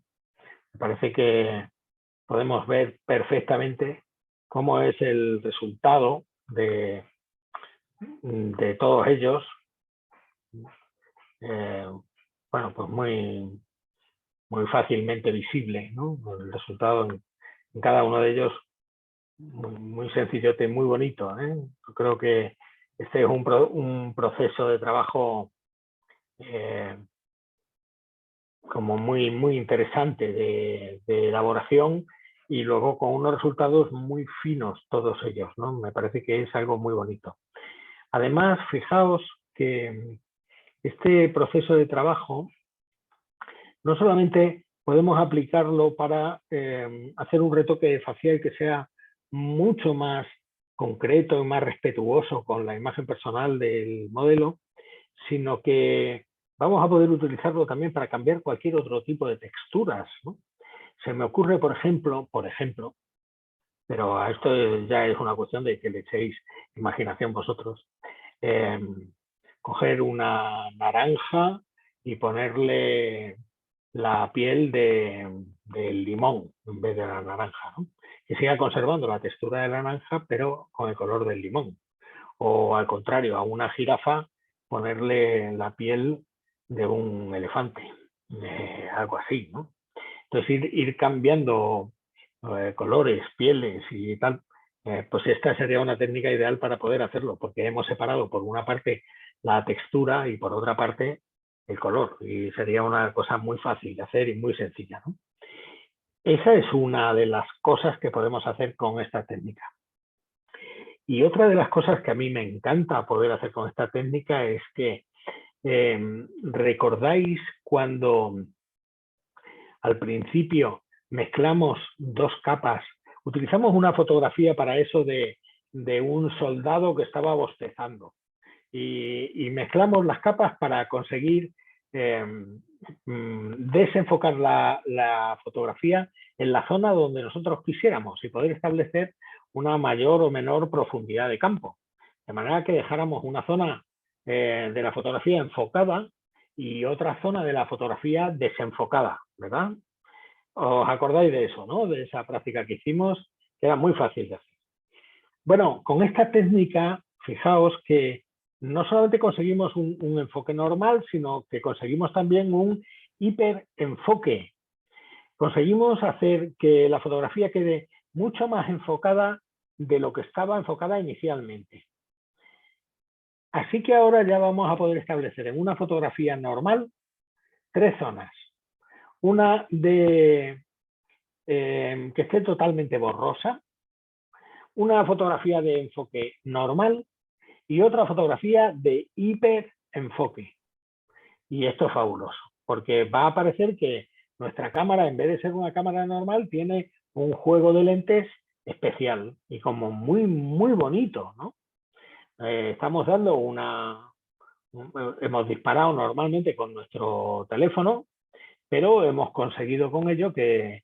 Me parece que podemos ver perfectamente cómo es el resultado de todos ellos. Bueno, pues muy fácilmente visible, ¿no? El resultado en cada uno de ellos muy sencillote, muy bonito, ¿eh? Yo creo que este es un proceso de trabajo como muy interesante de elaboración, y luego con unos resultados muy finos todos ellos, ¿no? Me parece que es algo muy bonito. Además, fijaos que este proceso de trabajo no solamente podemos aplicarlo para hacer un retoque facial que sea mucho más concreto y más respetuoso con la imagen personal del modelo, sino que vamos a poder utilizarlo también para cambiar cualquier otro tipo de texturas, ¿no? Se me ocurre, por ejemplo, pero a esto ya es una cuestión de que le echéis imaginación vosotros, coger una naranja y ponerle la piel del limón en vez de la naranja, ¿no? Que siga conservando la textura de la naranja, pero con el color del limón. O al contrario, a una jirafa ponerle la piel de un elefante, algo así, ¿no? Entonces ir cambiando colores, pieles y tal, pues esta sería una técnica ideal para poder hacerlo, porque hemos separado por una parte la textura y por otra parte el color, y sería una cosa muy fácil de hacer y muy sencilla, ¿no? Esa es una de las cosas que podemos hacer con esta técnica. Y otra de las cosas que a mí me encanta poder hacer con esta técnica es que ¿recordáis cuando al principio mezclamos dos capas? Utilizamos una fotografía para eso de un soldado que estaba bostezando, y mezclamos las capas para conseguir desenfocar la fotografía en la zona donde nosotros quisiéramos y poder establecer una mayor o menor profundidad de campo. De manera que dejáramos una zona de la fotografía enfocada y otra zona de la fotografía desenfocada, ¿verdad? ¿Os acordáis de eso, no? De esa práctica que hicimos, que era muy fácil de hacer. Bueno, con esta técnica, fijaos que no solamente conseguimos un enfoque normal, sino que conseguimos también un hiperenfoque. Conseguimos hacer que la fotografía quede mucho más enfocada de lo que estaba enfocada inicialmente. Así que ahora ya vamos a poder establecer en una fotografía normal 3 zonas. Una que esté totalmente borrosa, una fotografía de enfoque normal y otra fotografía de hiperenfoque. Y esto es fabuloso, porque va a aparecer que nuestra cámara, en vez de ser una cámara normal, tiene un juego de lentes especial y como muy bonito, ¿no? Estamos dando hemos disparado normalmente con nuestro teléfono, pero hemos conseguido con ello que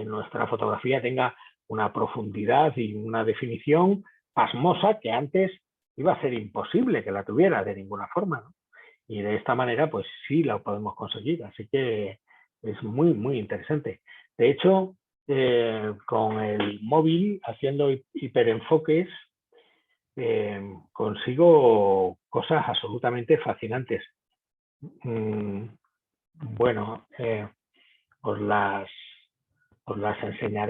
nuestra fotografía tenga una profundidad y una definición pasmosa que antes iba a ser imposible que la tuviera de ninguna forma, ¿no? Y de esta manera, pues sí la podemos conseguir. Así que es muy interesante. De hecho, con el móvil, haciendo hiperenfoques, consigo cosas absolutamente fascinantes. Bueno, os las enseñaré.